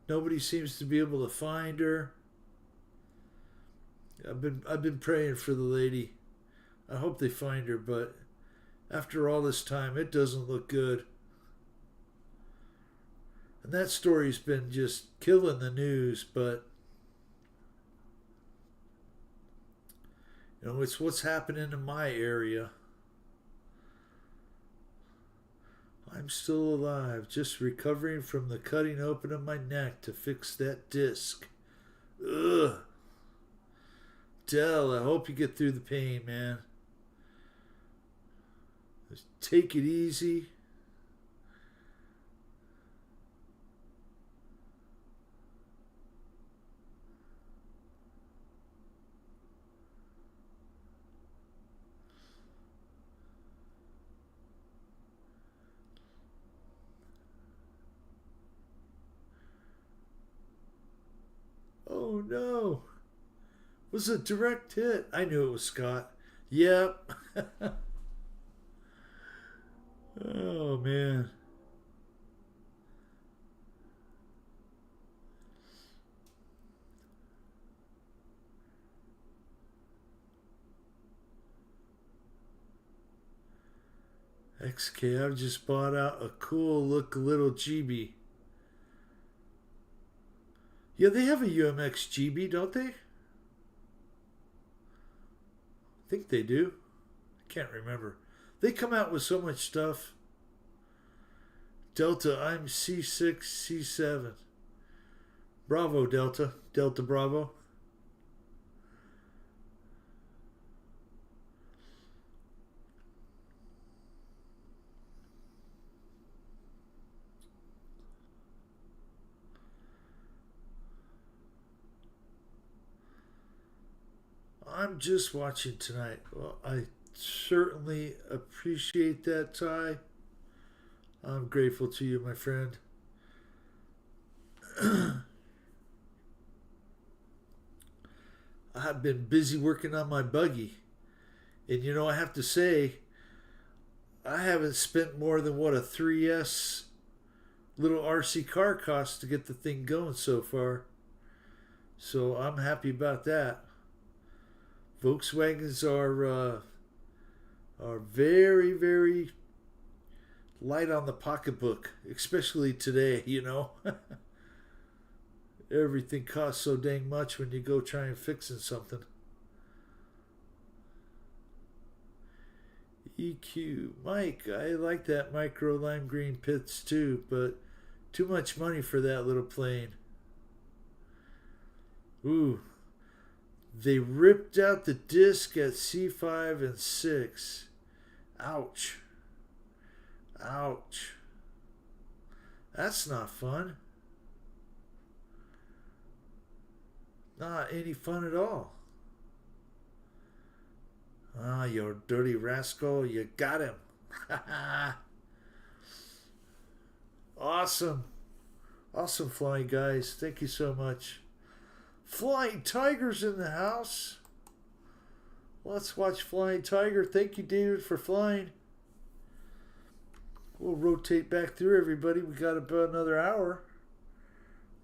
nobody seems to be able to find her. I've been praying for the lady. I hope they find her, but after all this time, it doesn't look good. And that story's been just killing the news, but you know, it's what's happening in my area. I'm still alive, just recovering from the cutting open of my neck to fix that disc. Ugh. Dell, I hope you get through the pain, man. Just take it easy. Oh no. It was a direct hit. I knew it was Scott. Yep. Oh man. XK, I've just bought out a cool look little GB. Yeah, they have a UMX GB, don't they? I think they do. I can't remember. They come out with so much stuff. Delta, I'm C6, C7. Bravo, Delta. Delta, Bravo. I'm just watching tonight. Well, I certainly appreciate that, Ty. I'm grateful to you, my friend. I've been busy working on my buggy. And you know, I have to say, I haven't spent more than what a 3S little RC car costs to get the thing going so far. So I'm happy about that. Volkswagens are very, very light on the pocketbook, especially today, you know. Everything costs so dang much when you go try and fixing something. EQ. Mike, I like that micro lime green pits too, but too much money for that little plane. Ooh. They ripped out the disc at C5 and 6. Ouch. Ouch. That's not fun. Not any fun at all. Ah, you dirty rascal. You got him. Awesome. Awesome flying, guys. Thank you so much. Flying Tigers in the house. Let's watch Flying Tiger. Thank you, David, for flying. We'll rotate back through everybody. We got about another hour.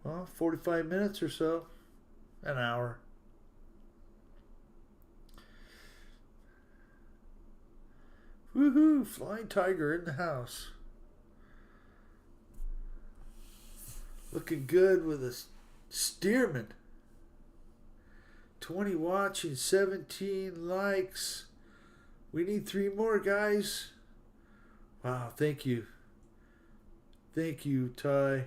Well, 45 minutes or so. An hour. Woohoo! Flying Tiger in the house. Looking good with a Stearman. 20 watching, 17 likes. We need 3 more, guys. Wow, thank you. Thank you, Ty.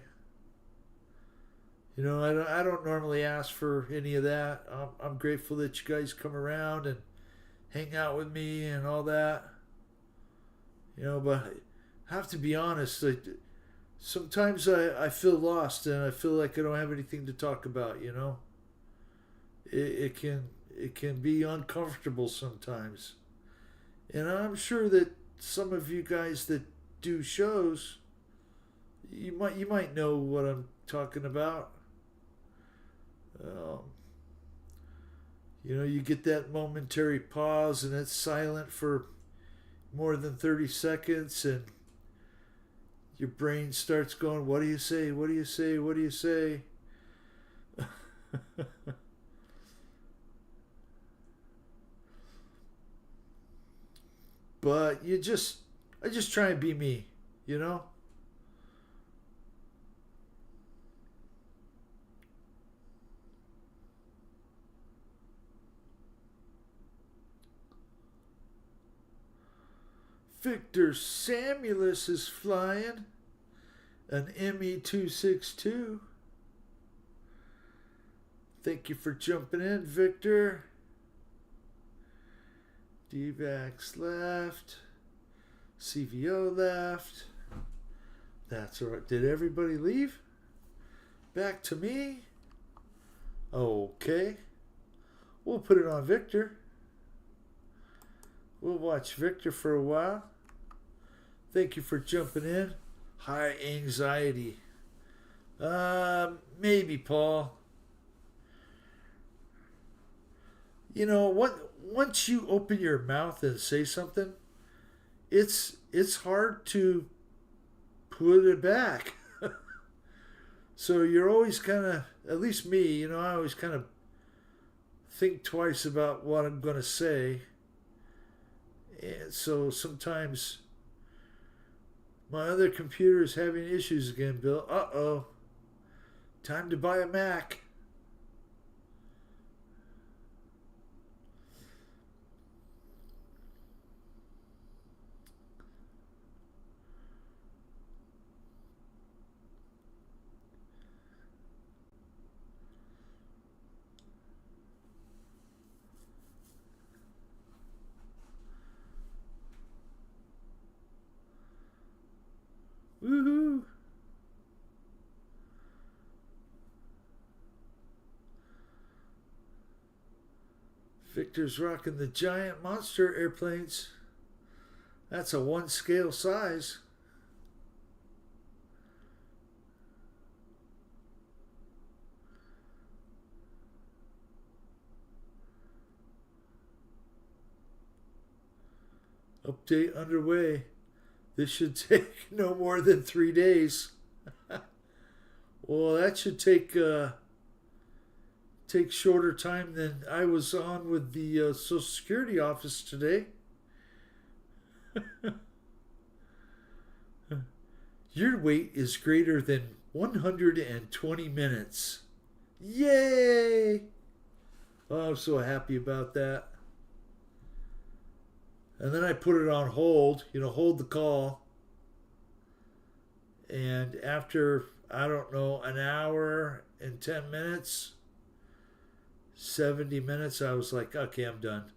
You know, I don't normally ask for any of that. I'm grateful that you guys come around and hang out with me and all that. You know, but I have to be honest. Sometimes I feel lost and I feel like I don't have anything to talk about, you know. It can be uncomfortable sometimes. And I'm sure that some of you guys that do shows, you might know what I'm talking about. You know, you get that momentary pause and it's silent for more than 30 seconds and your brain starts going, what do you say? What do you say? What do you say? But I just try and be me, you know? Victor Samuelus is flying an ME-262. Thank you for jumping in, Victor. D-backs left. CVO left. That's all right. Did everybody leave? Back to me. Okay. We'll put it on Victor. We'll watch Victor for a while. Thank you for jumping in. High anxiety. Maybe, Paul. You know what? Once you open your mouth and say something, it's hard to put it back. So you're always kind of, at least me, you know, I always kind of think twice about what I'm going to say. And so sometimes my other computer is having issues again, Bill. Uh-oh. Time to buy a Mac. Woohoo! Victor's rocking the giant monster airplanes. That's a 1 scale size. Update underway. This should take no more than 3 days. Well, that should take shorter time than I was on with the Social Security office today. Your wait is greater than 120 minutes. Yay! Oh, I'm so happy about that. And then I put it on hold, you know, hold the call. And after, I don't know, an hour and 10 minutes, 70 minutes, I was like, okay, I'm done.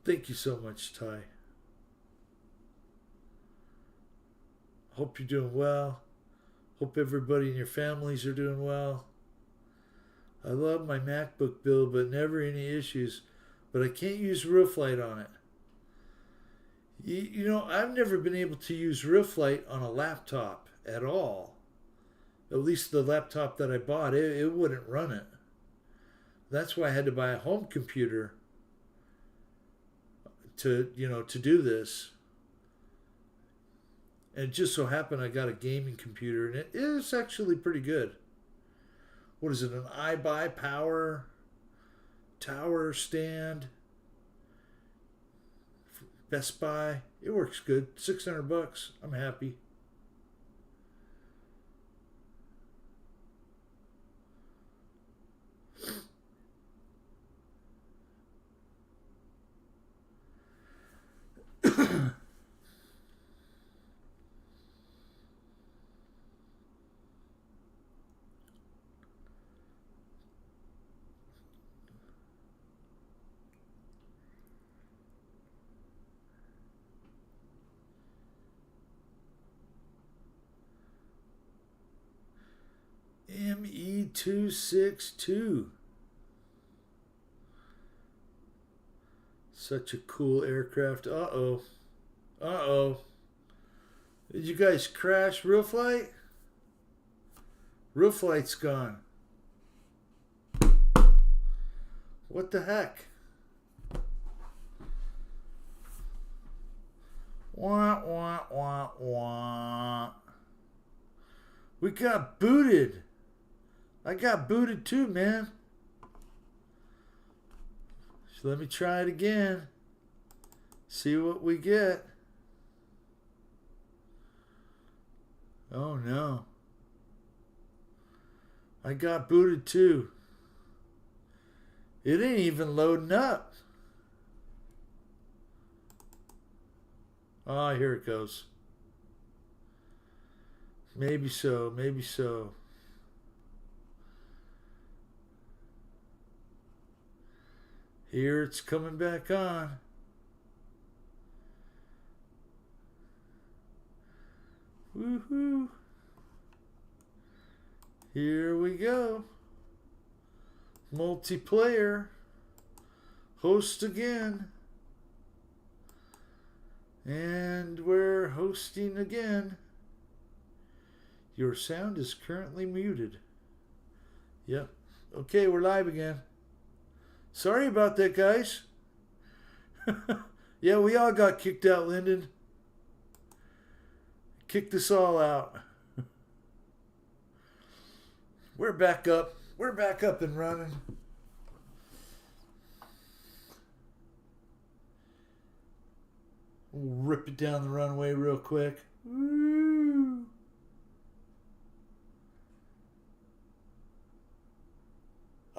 Thank you so much, Ty. Hope you're doing well. Hope everybody in your families are doing well. I love my MacBook build, but never any issues. But I can't use Rooflight on it. You know, I've never been able to use Rooflight on a laptop at all. At least the laptop that I bought, it wouldn't run it. That's why I had to buy a home computer to do this. And it just so happened I got a gaming computer, and it is actually pretty good. What is it, an iBuy Power tower stand? Best Buy. It works good. $600. I'm happy. ME-262. Such a cool aircraft. Uh-oh. Uh-oh. Did you guys crash Rooflight? Rooflight's gone. What the heck? Wah, wah, wah, wah. We got booted. I got booted too, man. So let me try it again. See what we get. Oh no. I got booted too. It ain't even loading up. Ah, here it goes. Maybe so, maybe so. Here it's coming back on. Woohoo. Here we go. Multiplayer. Host again. And we're hosting again. Your sound is currently muted. Yep. Okay, we're live again. Sorry about that, guys. Yeah, we all got kicked out, Lyndon. Kicked us all out. We're back up. We're back up and running. We'll rip it down the runway real quick. Woo!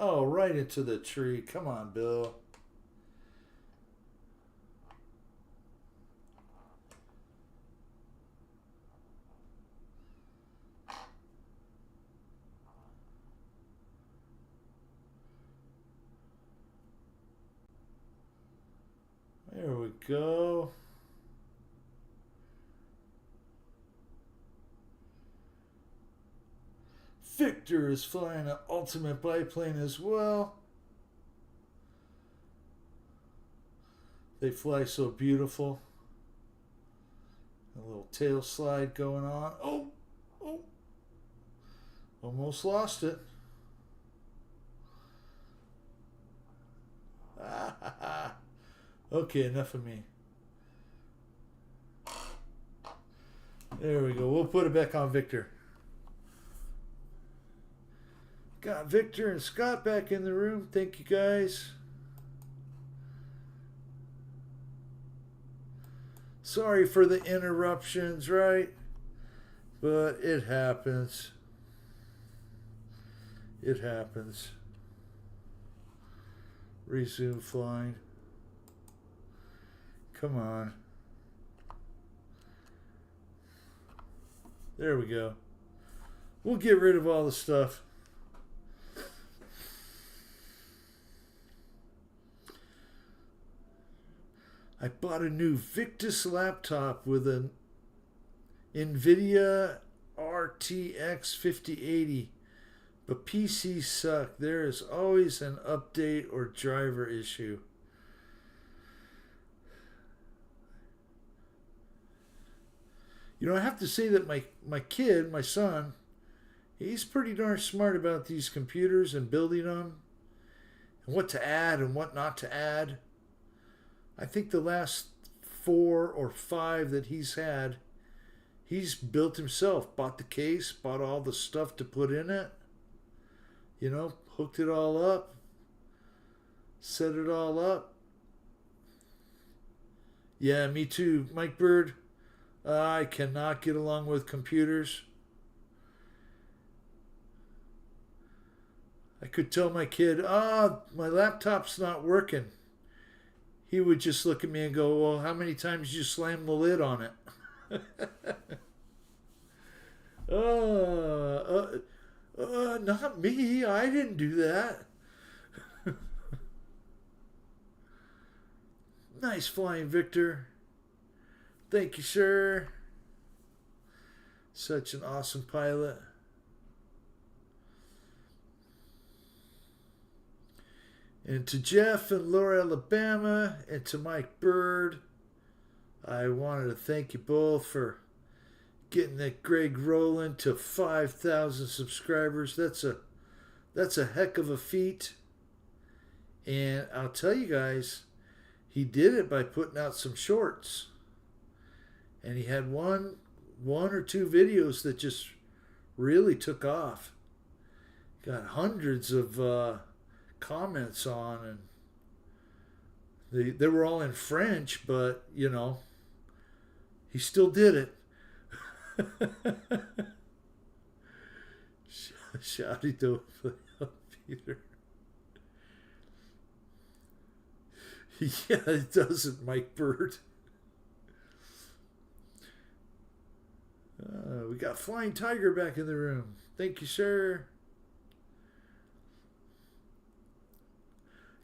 Oh, right into the tree. Come on, Bill. There we go. Victor is flying an ultimate biplane as well. They fly so beautiful. A little tail slide going on. Oh, oh. Almost lost it. Okay, enough of me. There we go. We'll put it back on Victor. Got Victor and Scott back in the room. Thank you, guys. Sorry for the interruptions, right? But it happens. It happens. Resume flying. Come on. There we go. We'll get rid of all the stuff. I bought a new Victus laptop with an NVIDIA RTX 5080 But PCs suck. There is always an update or driver issue. You know, I have to say that my kid, my son, he's pretty darn smart about these computers and building them and what to add and what not to add. I think the last 4 or 5 that he's built himself. Bought the case, bought all the stuff to put in it. You know, hooked it all up, set it all up. Yeah, me too, Mike Bird. I cannot get along with computers. I could tell my kid, my laptop's not working. He would just look at me and go, well, how many times did you slam the lid on it? Not me. I didn't do that. Nice flying, Victor. Thank you, sir. Such an awesome pilot. And to Jeff in Lower Alabama and to Mike Bird, I wanted to thank you both for getting that Greg Rowland to 5,000 subscribers. That's a heck of a feat. And I'll tell you guys, he did it by putting out some shorts. And he had one or two videos that just really took off. Got hundreds of comments on, and they were all in French, but you know, he still did it. Shouty to Peter. Yeah, it doesn't, Mike Bird. We got Flying Tiger back in the room. Thank you, sir.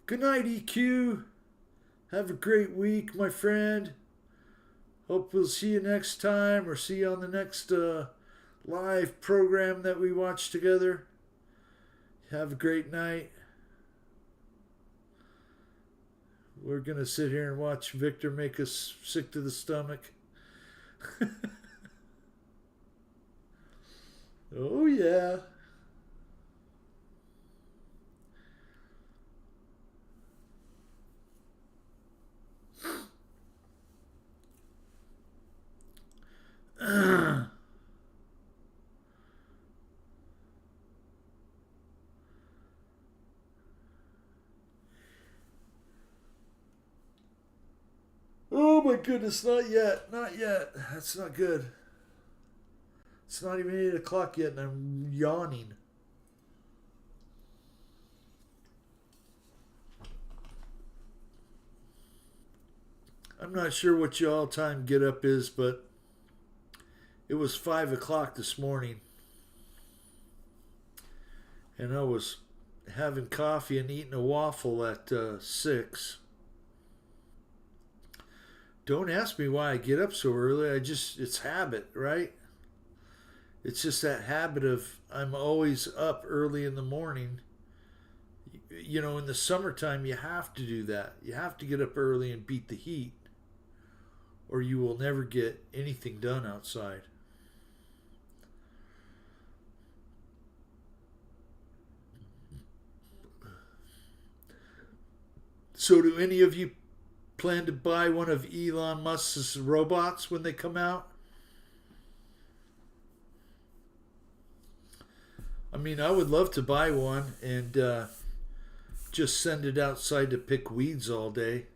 Good night, EQ. Have a great week, my friend. Hope we'll see you next time or see you on the next live program that we watch together. Have a great night. We're going to sit here and watch Victor make us sick to the stomach. Oh, yeah. Oh my goodness, not yet. Not yet. That's not good. It's not even 8 o'clock yet and I'm yawning. I'm not sure what y'all time get up is, but it was 5 o'clock this morning. And I was having coffee and eating a waffle at 6. Don't ask me why I get up so early. It's habit, right? It's just that habit of I'm always up early in the morning. You know, in the summertime, you have to do that. You have to get up early and beat the heat, or you will never get anything done outside. So do any of you plan to buy one of Elon Musk's robots when they come out? I mean, I would love to buy one and just send it outside to pick weeds all day.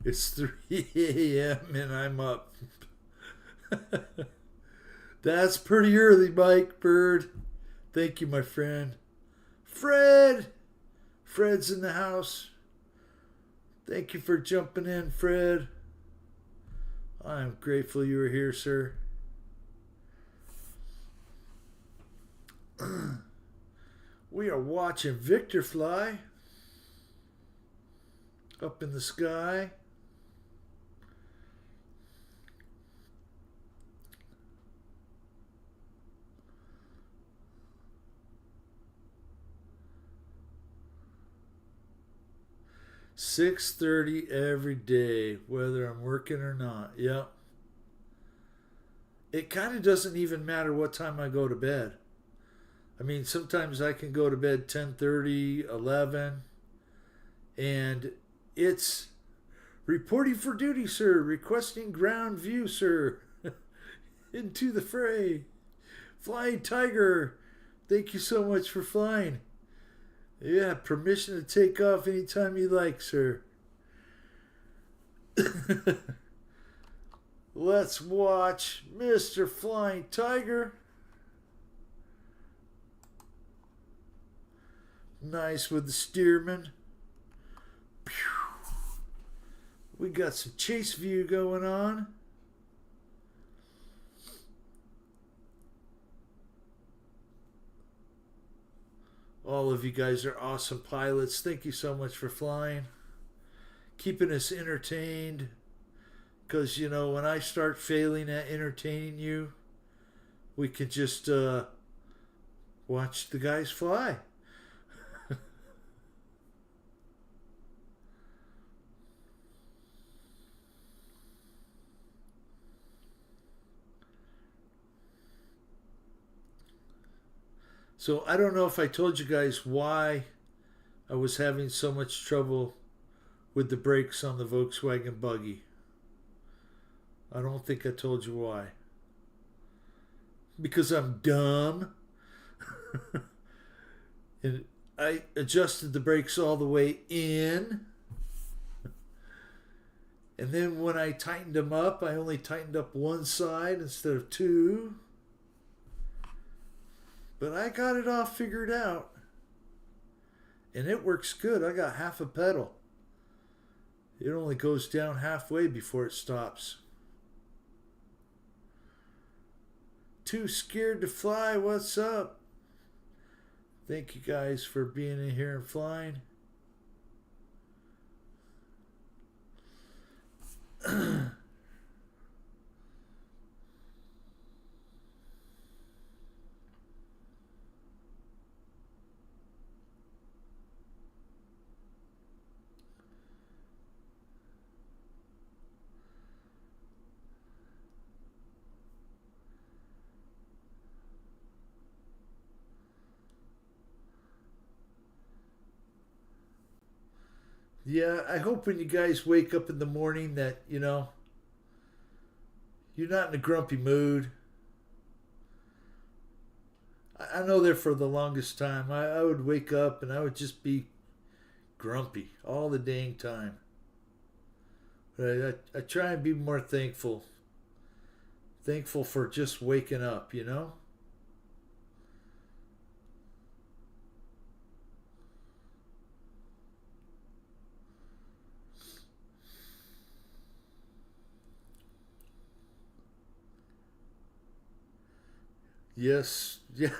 It's 3 a.m. and I'm up. That's pretty early, Mike Bird. Thank you, my friend. Fred's in the house. Thank you for jumping in, Fred. I'm grateful you were here, sir. We are watching Victor fly up in the sky. 6:30 every day, whether I'm working or not. Yep. It kind of doesn't even matter what time I go to bed. I mean, sometimes I can go to bed 10:30, 11, and it's reporting for duty, sir. Requesting ground view, sir. Into the fray. Flying Tiger. Thank you so much for flying. Yeah, permission to take off anytime you like, sir. Let's watch Mr. Flying Tiger. Nice with the steerman. We got some chase view going on. All of you guys are awesome pilots. Thank you so much for flying. Keeping us entertained. Because, you know, when I start failing at entertaining you, we could just watch the guys fly. So I don't know if I told you guys why I was having so much trouble with the brakes on the Volkswagen Buggy. I don't think I told you why. Because I'm dumb. And I adjusted the brakes all the way in. And then when I tightened them up, I only tightened up one side instead of two. But I got it all figured out. And it works good. I got half a pedal. It only goes down halfway before it stops. Too scared to fly. What's up? Thank you guys for being in here and flying. Yeah, I hope when you guys wake up in the morning that, you know, you're not in a grumpy mood. I know there for the longest time, I would wake up and I would just be grumpy all the dang time. But I try and be more thankful. Thankful for just waking up, you know? Yes, yeah.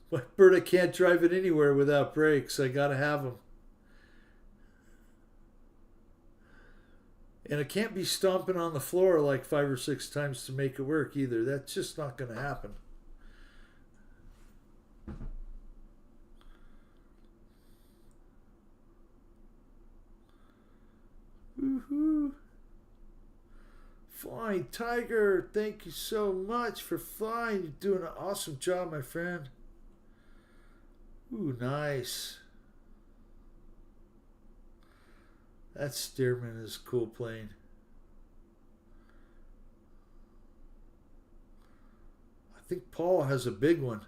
My bird, I can't drive it anywhere without brakes. I gotta have them. And I can't be stomping on the floor like 5 or 6 times to make it work either. That's just not gonna happen. Woohoo! Flying Tiger, thank you so much for flying. You're doing an awesome job, my friend. Ooh, nice. That Stearman is a cool plane. I think Paul has a big one.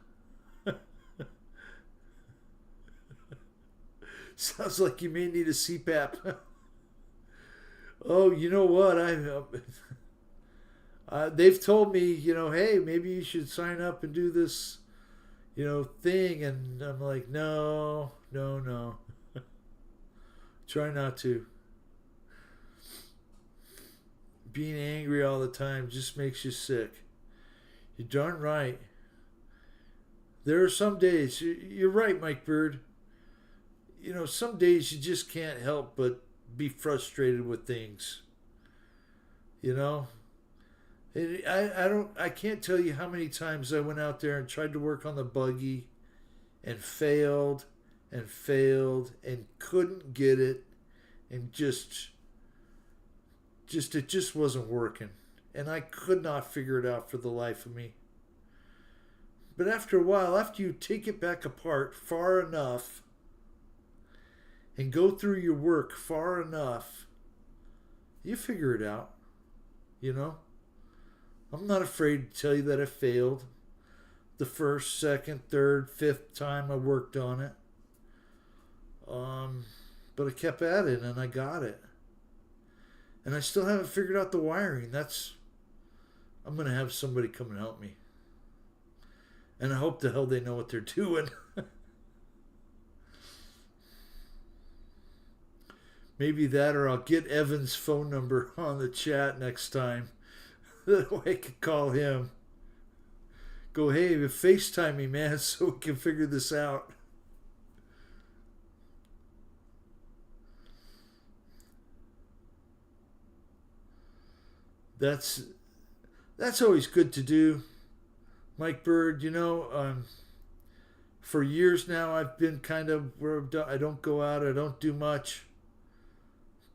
Sounds like you may need a CPAP. Oh, you know what? They've told me, you know, hey, maybe you should sign up and do this, you know, thing. And I'm like, no, no, no. Try not to. Being angry all the time just makes you sick. You're darn right. There are some days, you're right, Mike Bird. You know, some days you just can't help but be frustrated with things. You know? I can't tell you how many times I went out there and tried to work on the buggy and failed and couldn't get it and it just wasn't working. And I could not figure it out for the life of me. But after a while, after you take it back apart far enough and go through your work far enough, you figure it out. You know? I'm not afraid to tell you that I failed the first, second, third, fifth time I worked on it. But I kept at it and I got it. And I still haven't figured out the wiring. I'm going to have somebody come and help me. And I hope the hell they know what they're doing. Maybe that, or I'll get Evan's phone number on the chat next time. That way I can call him. Go, hey, FaceTime me, man, so we can figure this out. That's always good to do. Mike Bird, for years now I've been kind of where I don't go out, I don't do much.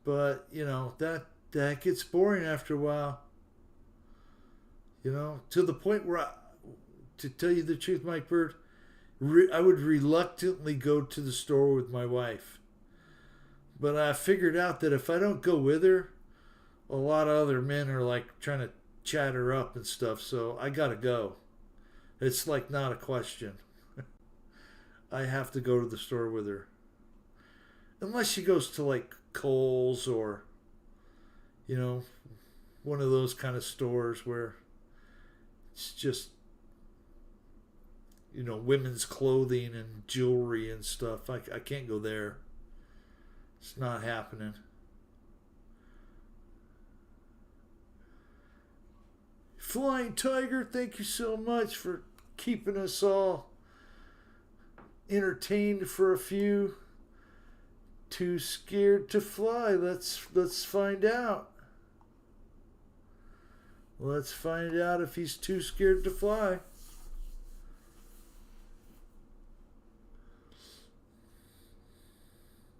But, that gets boring after a while. To the point where, to tell you the truth, Mike Bird, I would reluctantly go to the store with my wife. But I figured out that if I don't go with her, a lot of other men are like trying to chat her up and stuff, so I gotta go. It's like not a question. I have to go to the store with her. Unless she goes to like Kohl's or, one of those kind of stores where it's just, women's clothing and jewelry and stuff. I can't go there. It's not happening. Flying Tiger, thank you so much for keeping us all entertained for a few. Too scared to fly. Let's find out. Let's find out if he's too scared to fly.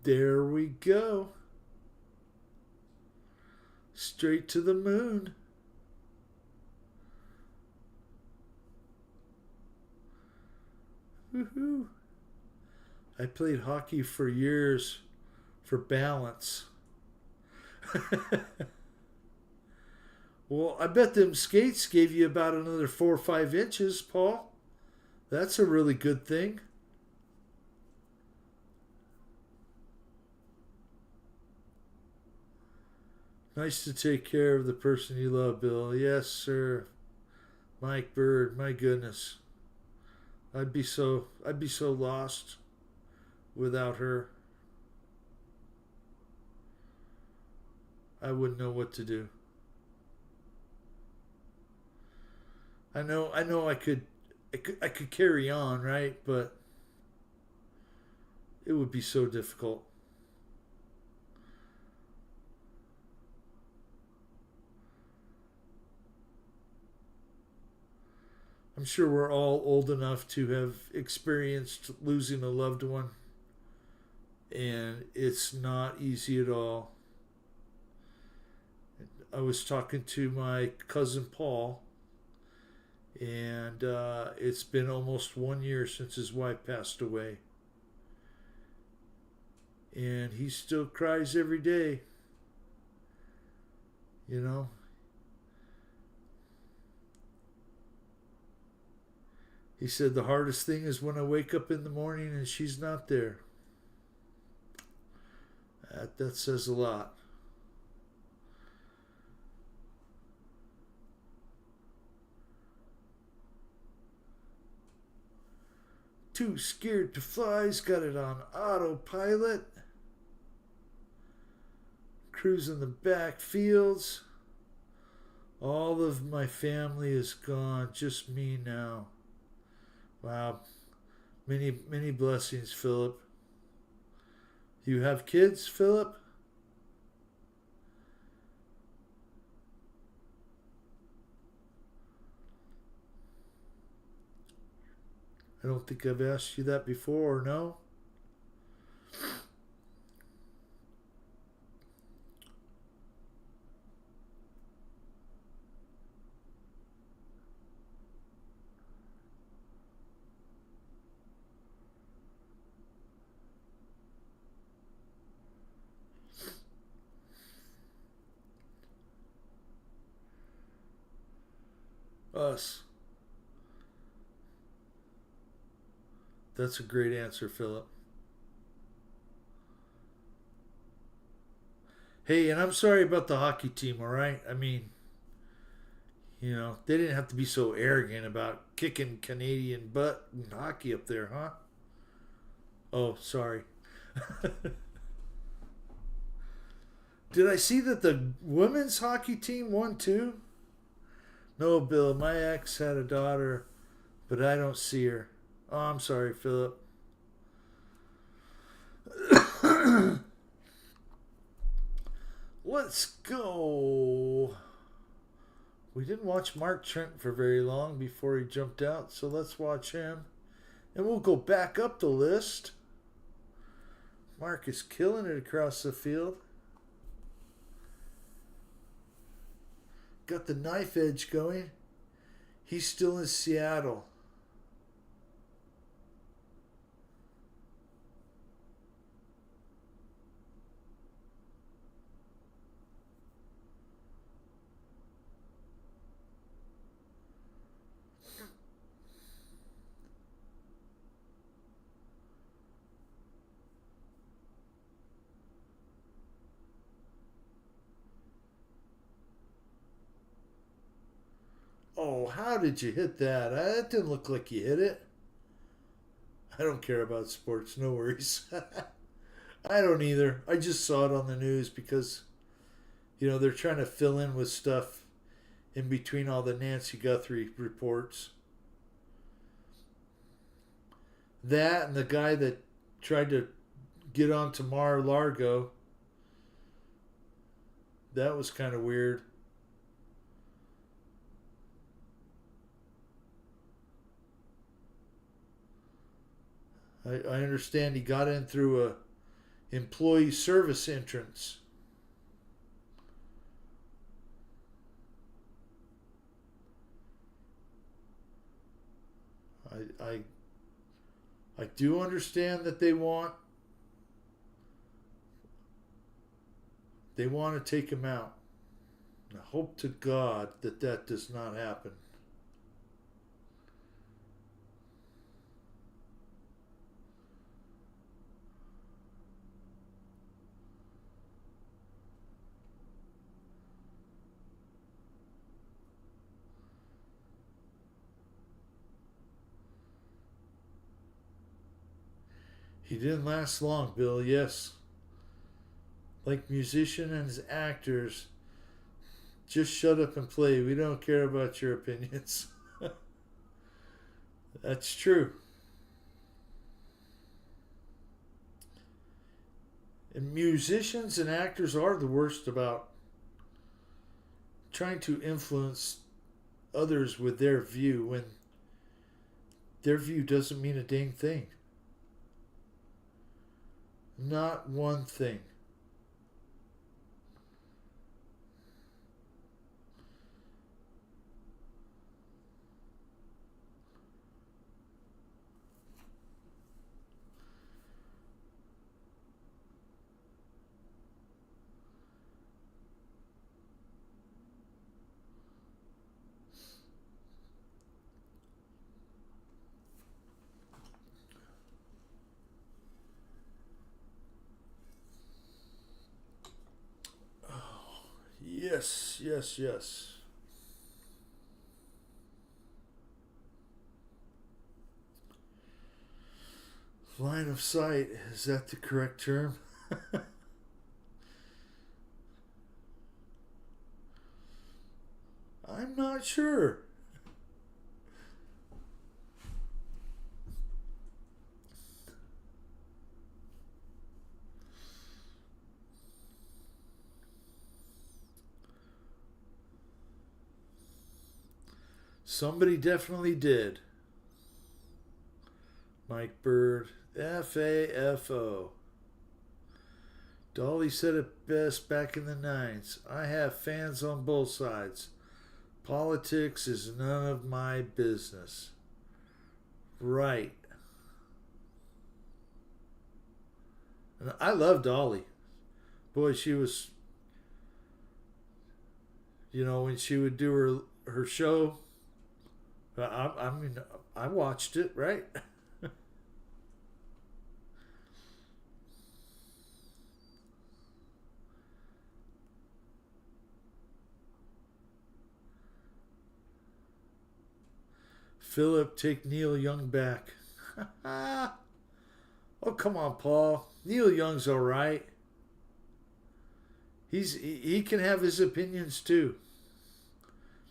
There we go. Straight to the moon. Woohoo. I played hockey for years for balance. Well, I bet them skates gave you about another 4 or 5 inches, Paul. That's a really good thing. Nice to take care of the person you love, Bill. Yes, sir. Mike Bird, my goodness. I'd be so lost without her. I wouldn't know what to do. I know I could carry on, right? But it would be so difficult. I'm sure we're all old enough to have experienced losing a loved one. And it's not easy at all. I was talking to my cousin Paul, and it's been almost 1 year since his wife passed away. And he still cries every day. He said the hardest thing is when I wake up in the morning and she's not there. That says a lot. Too scared to fly's got it on autopilot. Cruising the back fields. All of my family is gone. Just me now. Wow. Many, many blessings, Philip. You have kids, Philip? I don't think I've asked you that before, no? us. That's a great answer, Philip. Hey, and I'm sorry about the hockey team, all right? I mean, they didn't have to be so arrogant about kicking Canadian butt in hockey up there, huh? Oh, sorry. Did I see that the women's hockey team won too? No, Bill, my ex had a daughter, but I don't see her. Oh, I'm sorry, Philip. Let's go. We didn't watch Mark Trent for very long before he jumped out, so let's watch him. And we'll go back up the list. Mark is killing it across the field. Got the knife edge going. He's still in Seattle. Oh, how did you hit that? That didn't look like you hit it. I don't care about sports, no worries. I don't either. I just saw it on the news because, they're trying to fill in with stuff in between all the Nancy Guthrie reports. That and the guy that tried to get onto Mar-a-Lago. That was kind of weird. I understand he got in through a employee service entrance. I do understand that they want to take him out. I hope to God that does not happen. He didn't last long, Bill, yes. Like musicians and actors, just shut up and play. We don't care about your opinions. That's true. And musicians and actors are the worst about trying to influence others with their view when their view doesn't mean a dang thing. Not one thing. Yes, yes, yes. Line of sight, is that the correct term? I'm not sure. Somebody definitely did. Mike Bird, FAFO. Dolly said it best back in the 90s. I have fans on both sides. Politics is none of my business. Right. And I love Dolly. Boy, she was, when she would do her show, I mean, I watched it, right? Philip, take Neil Young back. Oh, come on, Paul. Neil Young's all right. He can have his opinions too,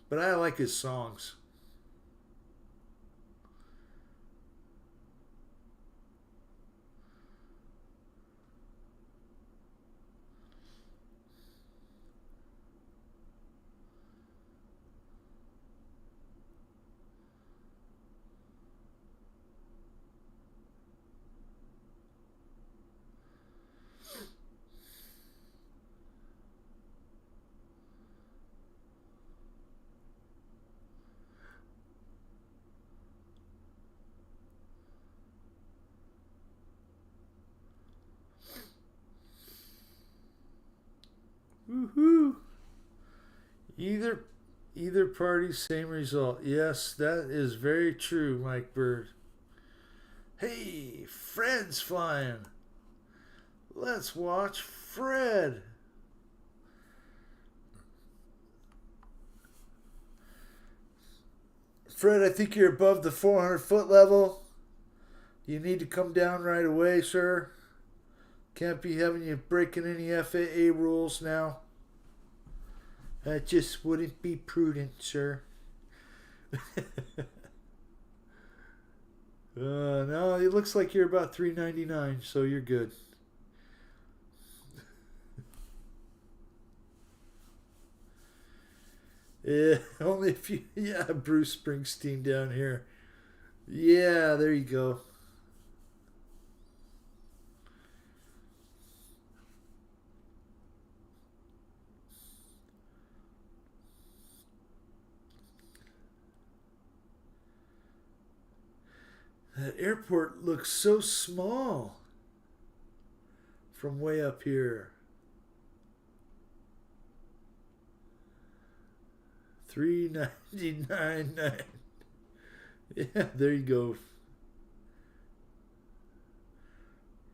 but I like his songs. Woohoo! Either either party, same result. Yes, that is very true, Mike Bird. Hey, Fred's flying. Let's watch Fred. Fred, I think you're above the 400-foot level. You need to come down right away, sir. Can't be having you breaking any FAA rules now. That just wouldn't be prudent, sir. No, it looks like you're about 399, so you're good. Yeah, only if you. Yeah, Bruce Springsteen down here. Yeah, there you go. That airport looks so small from way up here. 399. Yeah, there you go.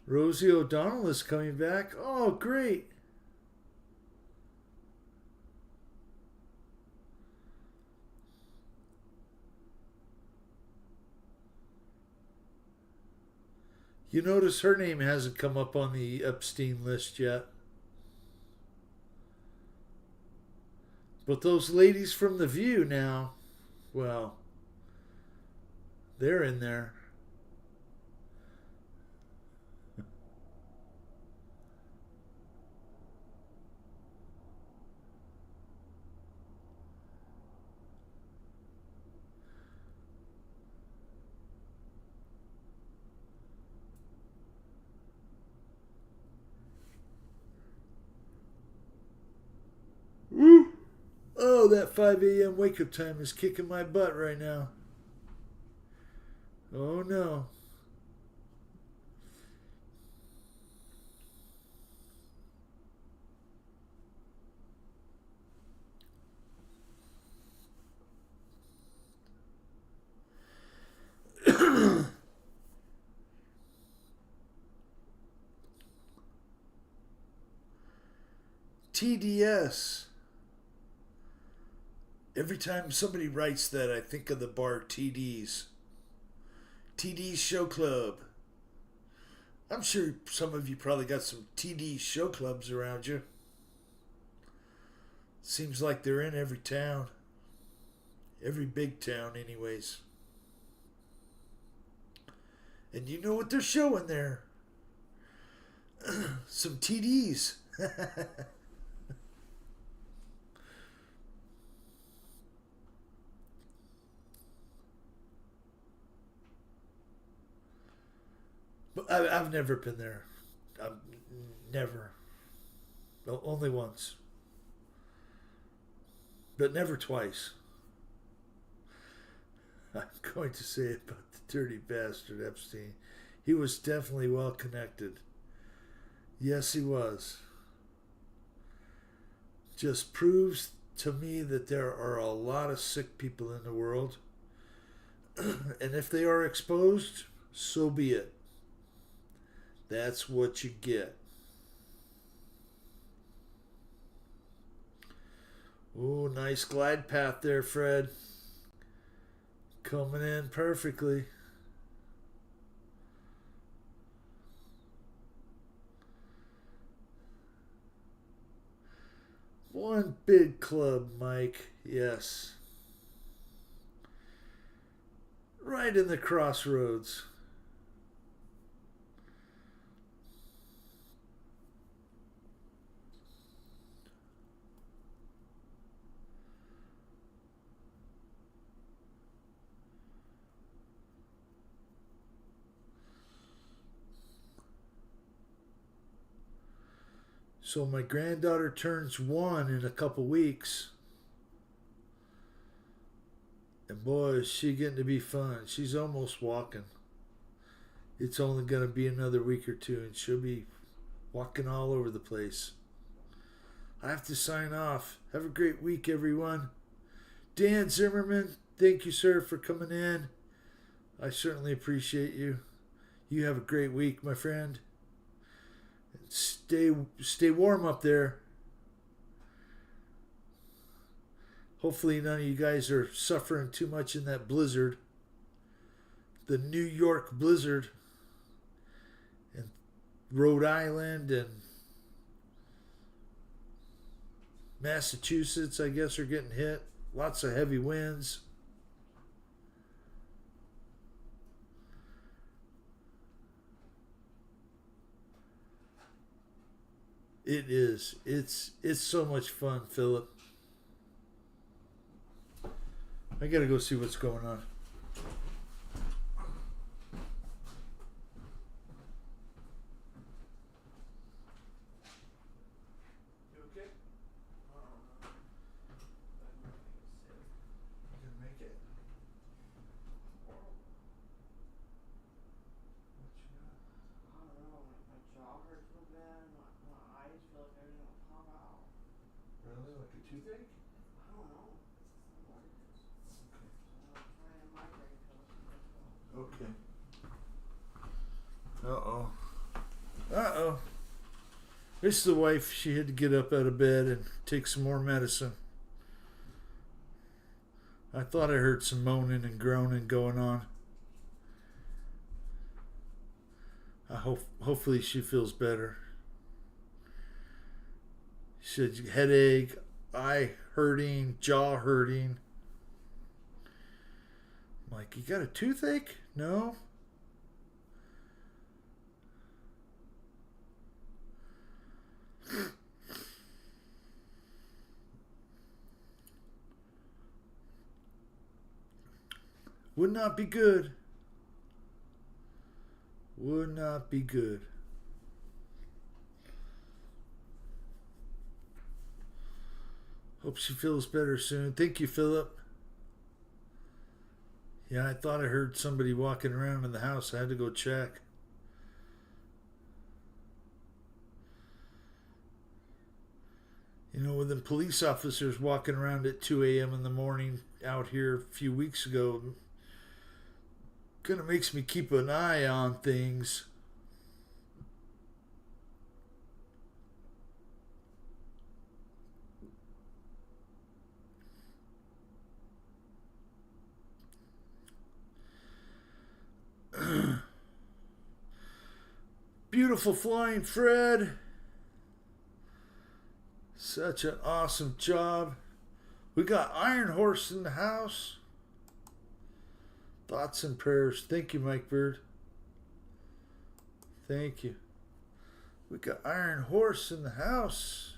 Rosie O'Donnell is coming back. Oh, great. You notice her name hasn't come up on the Epstein list yet. But those ladies from The View now, well, they're in there. Woo! Oh, that 5 a.m. wake up time is kicking my butt right now. Oh no. TDS. Every time somebody writes that, I think of the bar TD's. TD's Show Club. I'm sure some of you probably got some TD show clubs around you. Seems like they're in every town. Every big town, anyways. And you know what they're showing there? Some TDs. But I've never been there. I've never. Only once. But never twice. I'm going to say about the dirty bastard Epstein. He was definitely well connected. Yes, he was. Just proves to me that there are a lot of sick people in the world And if they are exposed, so be it. That's what you get. Ooh, nice glide path there, Fred. Coming in perfectly. One big club, Mike. Yes. Right in the crossroads. So my granddaughter turns 1 in a couple weeks. And boy, is she getting to be fun. She's almost walking. It's only going to be another week or two, and she'll be walking all over the place. I have to sign off. Have a great week, everyone. Dan Zimmerman, thank you, sir, for coming in. I certainly appreciate you. You have a great week, my friend. Stay warm up there. Hopefully none of you guys are suffering too much in that blizzard. The New York blizzard. And Rhode Island and Massachusetts, I guess, are getting hit. Lots of heavy winds. It is. It's so much fun, Philip. I gotta go see what's going on. You okay? You can make it. What you got? I don't know, my jaw hurts so bad, my eyes feel like they're gonna pop out. Really? Like a toothache? I don't know. I'm trying migraine pills. Okay. Uh-oh. Uh-oh. This is the wife. She had to get up out of bed and take some more medicine. I thought I heard some moaning and groaning going on. Hopefully she feels better. She said headache, eye hurting, jaw hurting. I'm like, you got a toothache? No. Would not be good. Would not be good. Hope she feels better soon. Thank you, Philip. Yeah, I thought I heard somebody walking around in the house. I had to go check. You know, with the police officers walking around at 2 a.m. in the morning out here a few weeks ago, kind of makes me keep an eye on things. Beautiful flying Fred. Such an awesome job. We got Iron Horse in the house. Thoughts and prayers. Thank you, Mike Bird. Thank you. We got Iron Horse in the house.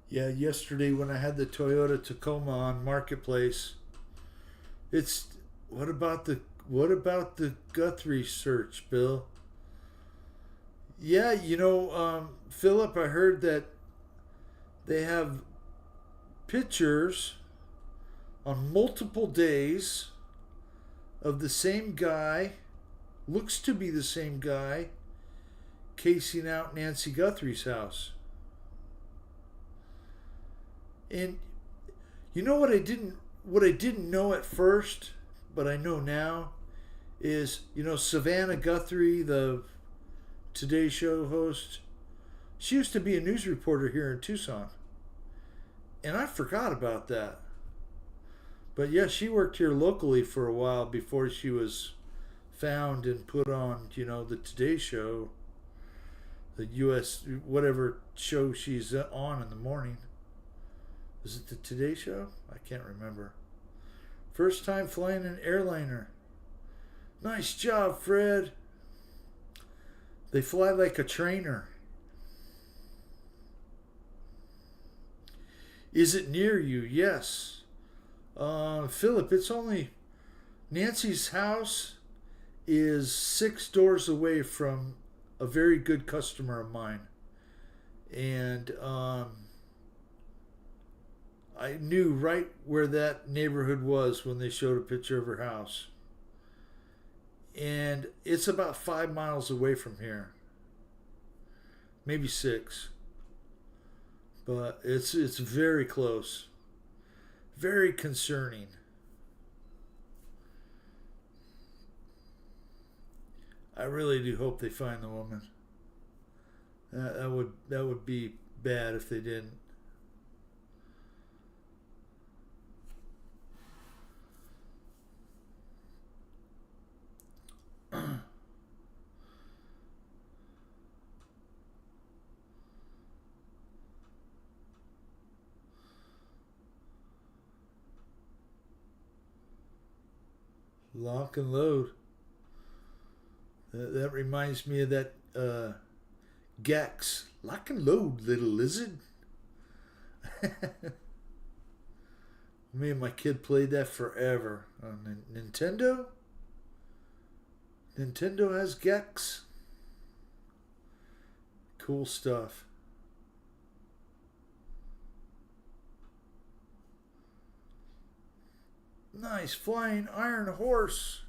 Yeah, yesterday when I had the Toyota Tacoma on Marketplace, it's what about the Guthrie search, Bill? Yeah, you know, Philip, I heard that they have pictures on multiple days of the same guy, looks to be the same guy, casing out Nancy Guthrie's house. And you know what I didn't know at first, but I know now, is, Savannah Guthrie, the Today Show host, she used to be a news reporter here in Tucson. And I forgot about that. But yeah, she worked here locally for a while before she was found and put on, the Today Show, the U.S., whatever show she's on in the morning. Is it the Today Show? I can't remember. First time flying an airliner. Nice job, Fred. They fly like a trainer. Is it near you? Yes. Philip, it's only... Nancy's house is 6 doors away from a very good customer of mine. And I knew right where that neighborhood was when they showed a picture of her house. And it's about 5 miles away from here. Maybe 6. But it's very close. Very concerning. I really do hope they find the woman. That would be bad if they didn't. Lock and load. That reminds me of that Gex. Lock and load, little lizard. Me and my kid played that forever on Nintendo. Nintendo has Gex. Cool stuff. Nice flying iron horse.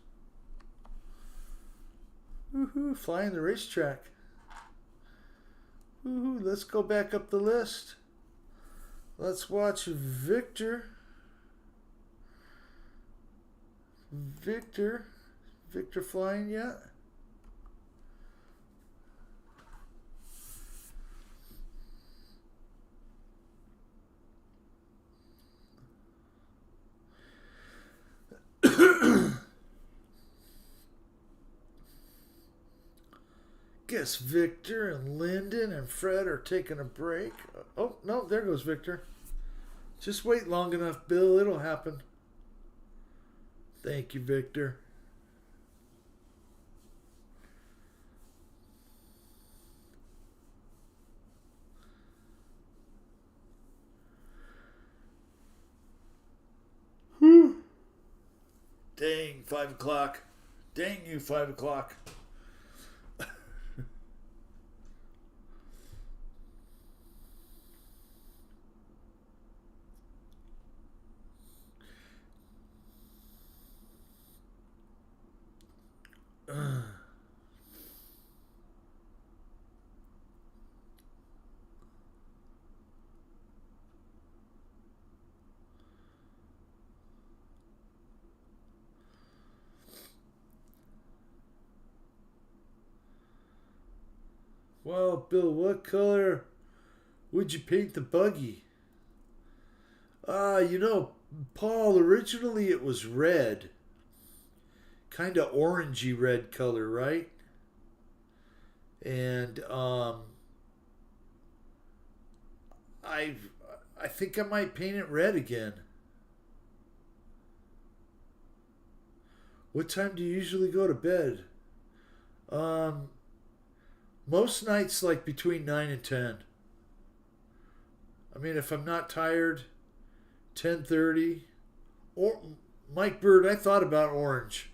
Woohoo, flying the racetrack. Woohoo, let's go back up the list. Let's watch Victor. Victor flying yet? Guess Victor and Lyndon and Fred are taking a break. Oh, no, there goes Victor. Just wait long enough, Bill. It'll happen. Thank you, Victor. Whew. Dang, 5 o'clock. Dang you, 5 o'clock. Well, Bill, what color would you paint the buggy? Paul, originally it was red. Kind of orangey red color, right? And I think I might paint it red again. What time do you usually go to bed? Most nights, like between 9 and 10. I mean, if I'm not tired, 10:30. Or Mike Bird, I thought about orange.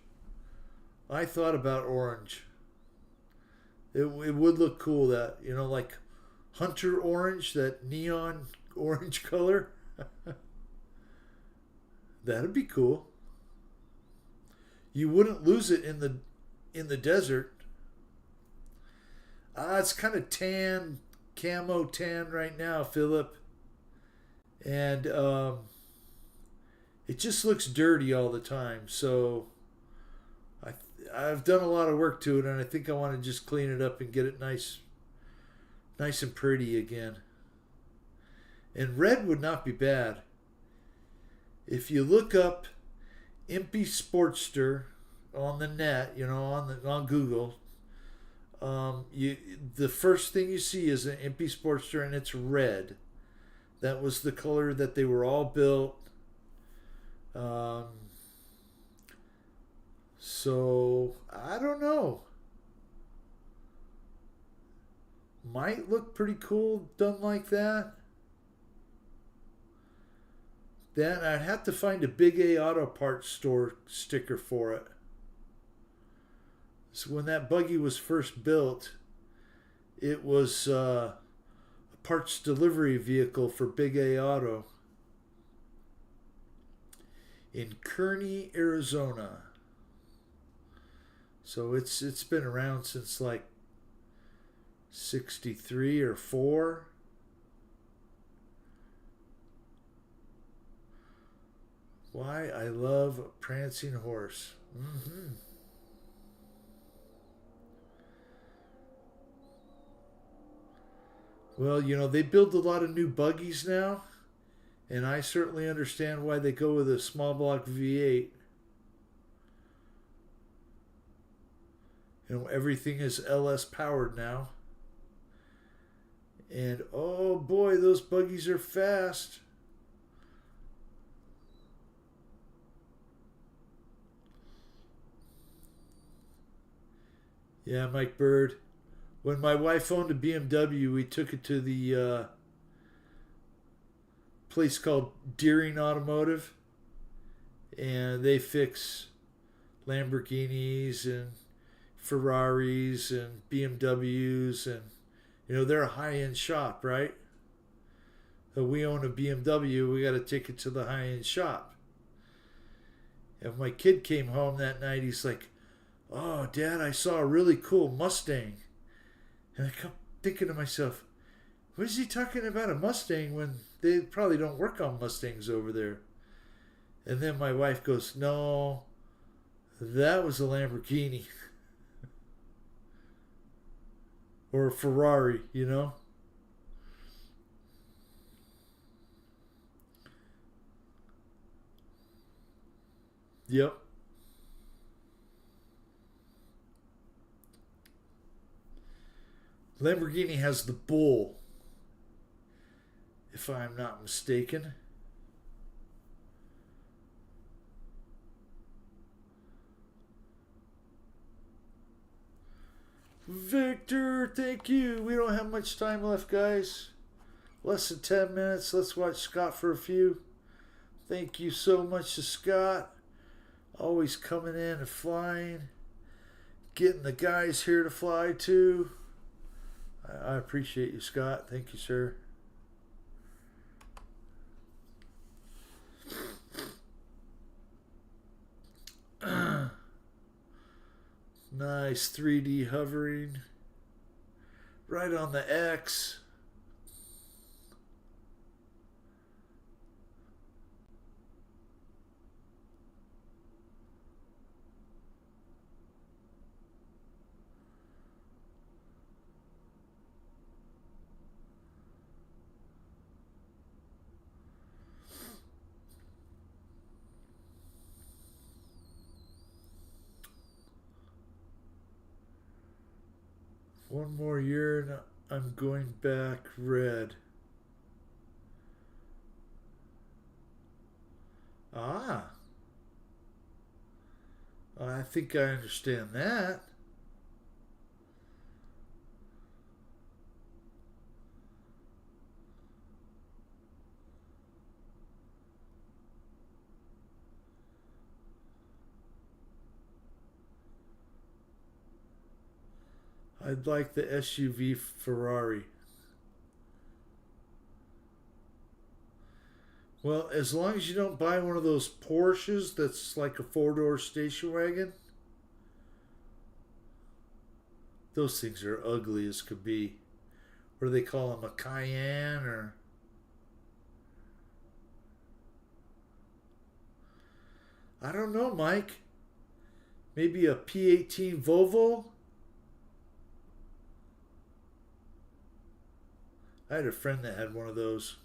It would look cool, that, like hunter orange, that neon orange color. That'd be cool. You wouldn't lose it in the desert. It's kind of tan, camo tan right now, Philip. And it just looks dirty all the time. So I, I've done a lot of work to it, and I think I want to just clean it up and get it nice and pretty again. And red would not be bad. If you look up Impy Sportster on the net, on Google, the first thing you see is an Impy Sportster, and it's red. That was the color that they were all built. So I don't know. Might look pretty cool done like that. Then I'd have to find a Big A Auto Parts store sticker for it. So when that buggy was first built, it was a parts delivery vehicle for Big A Auto in Kearney, Arizona. So it's been around since like 63 or 4. Why I love a prancing horse. Mm-hmm. Well, they build a lot of new buggies now, and I certainly understand why they go with a small block V8. Everything is LS powered now. And oh boy, those buggies are fast. Yeah, Mike Bird. When my wife owned a BMW, we took it to the place called Deering Automotive, and they fix Lamborghinis and Ferraris and BMWs, and they're a high-end shop, right? So we own a BMW, we got to take it to the high-end shop. And my kid came home that night, he's like, "Oh, Dad, I saw a really cool Mustang." And I kept thinking to myself, what is he talking about a Mustang when they probably don't work on Mustangs over there? And then my wife goes, "No, that was a Lamborghini." Or a Ferrari, Yep. Lamborghini has the Bull, if I'm not mistaken. Victor, thank you. We don't have much time left, guys. Less than 10 minutes. Let's watch Scott for a few. Thank you so much to Scott. Always coming in and flying. Getting the guys here to fly too. I appreciate you, Scott. Thank you, sir. Nice 3D hovering. Right on the X. One more year and I'm going back red. Ah. I think I understand that. I'd like the SUV Ferrari. Well, as long as you don't buy one of those Porsches that's like a 4-door station wagon, Those things are ugly as could be. What do they call them? A Cayenne or... I don't know, Mike. Maybe a P18 Volvo? I had a friend that had one of those.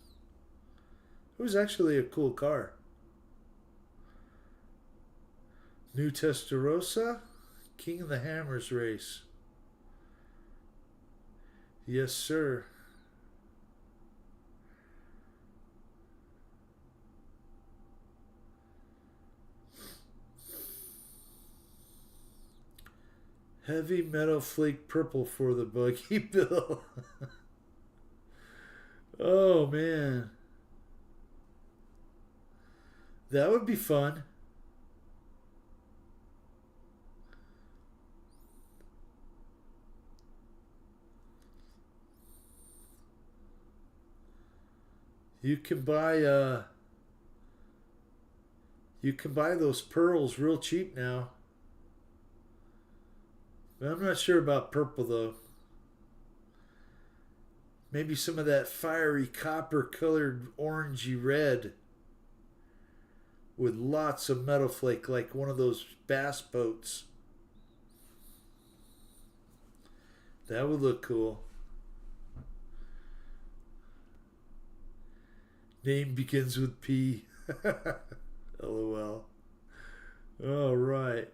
It was actually a cool car. New Testarossa? King of the Hammers race. Yes, sir. Heavy metal flake purple for the buggy bill. Oh, man. That would be fun. You can buy those pearls real cheap now. But I'm not sure about purple though. Maybe some of that fiery copper colored orangey red with lots of metal flake like one of those bass boats. That would look cool. Name begins with P. LOL. All right.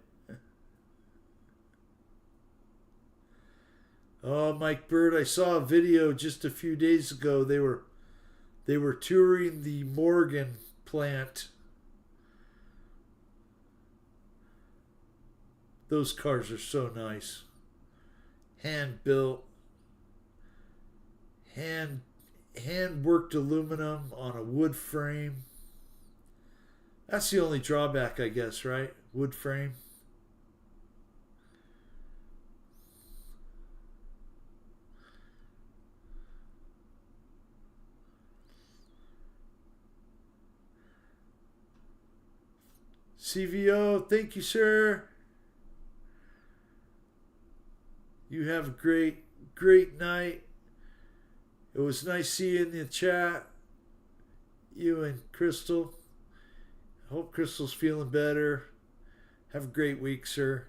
Oh, Mike Bird, I saw a video just a few days ago. They were touring the Morgan plant. Those cars are so nice. Hand built. Hand worked aluminum on a wood frame. That's the only drawback, I guess, right? Wood frame. CVO, thank you, sir. You have a great night. It was nice seeing the chat. You and Crystal. I hope Crystal's feeling better. Have a great week, sir.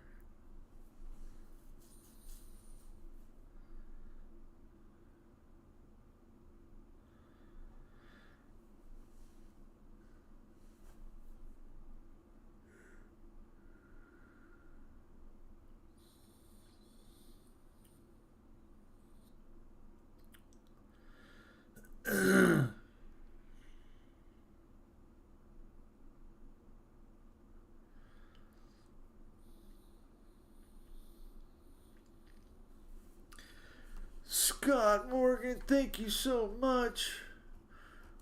Scott Morgan, thank you so much.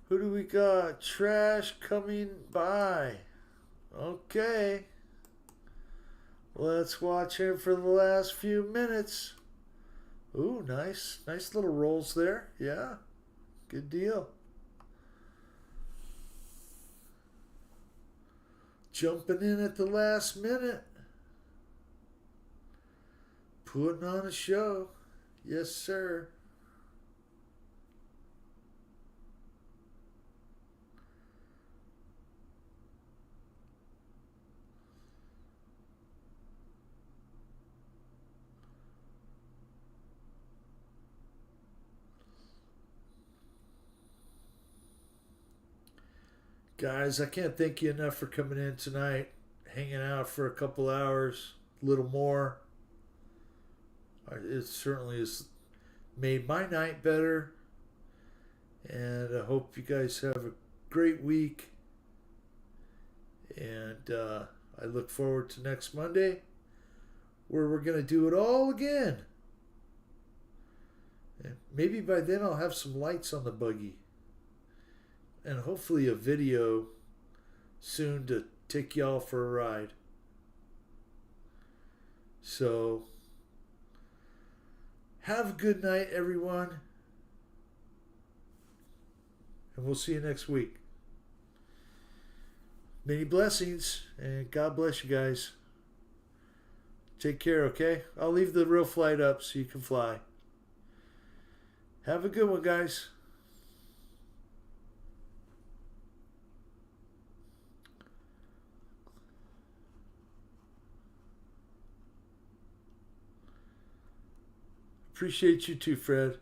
Who do we got? Trash coming by. Okay. Let's watch him for the last few minutes. Ooh, nice. Nice little rolls there. Yeah. Good deal. Jumping in at the last minute. Putting on a show. Yes, sir. Guys, I can't thank you enough for coming in tonight, hanging out for a couple hours, a little more. It certainly has made my night better, and I hope you guys have a great week, and I look forward to next Monday, where we're going to do it all again. And maybe by then I'll have some lights on the buggy. And hopefully a video soon to take y'all for a ride. So, have a good night, everyone. And we'll see you next week. Many blessings, and God bless you guys. Take care, okay? I'll leave the real flight up so you can fly. Have a good one, guys. Appreciate you too, Fred.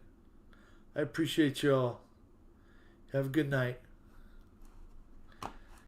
I appreciate you all. Have a good night.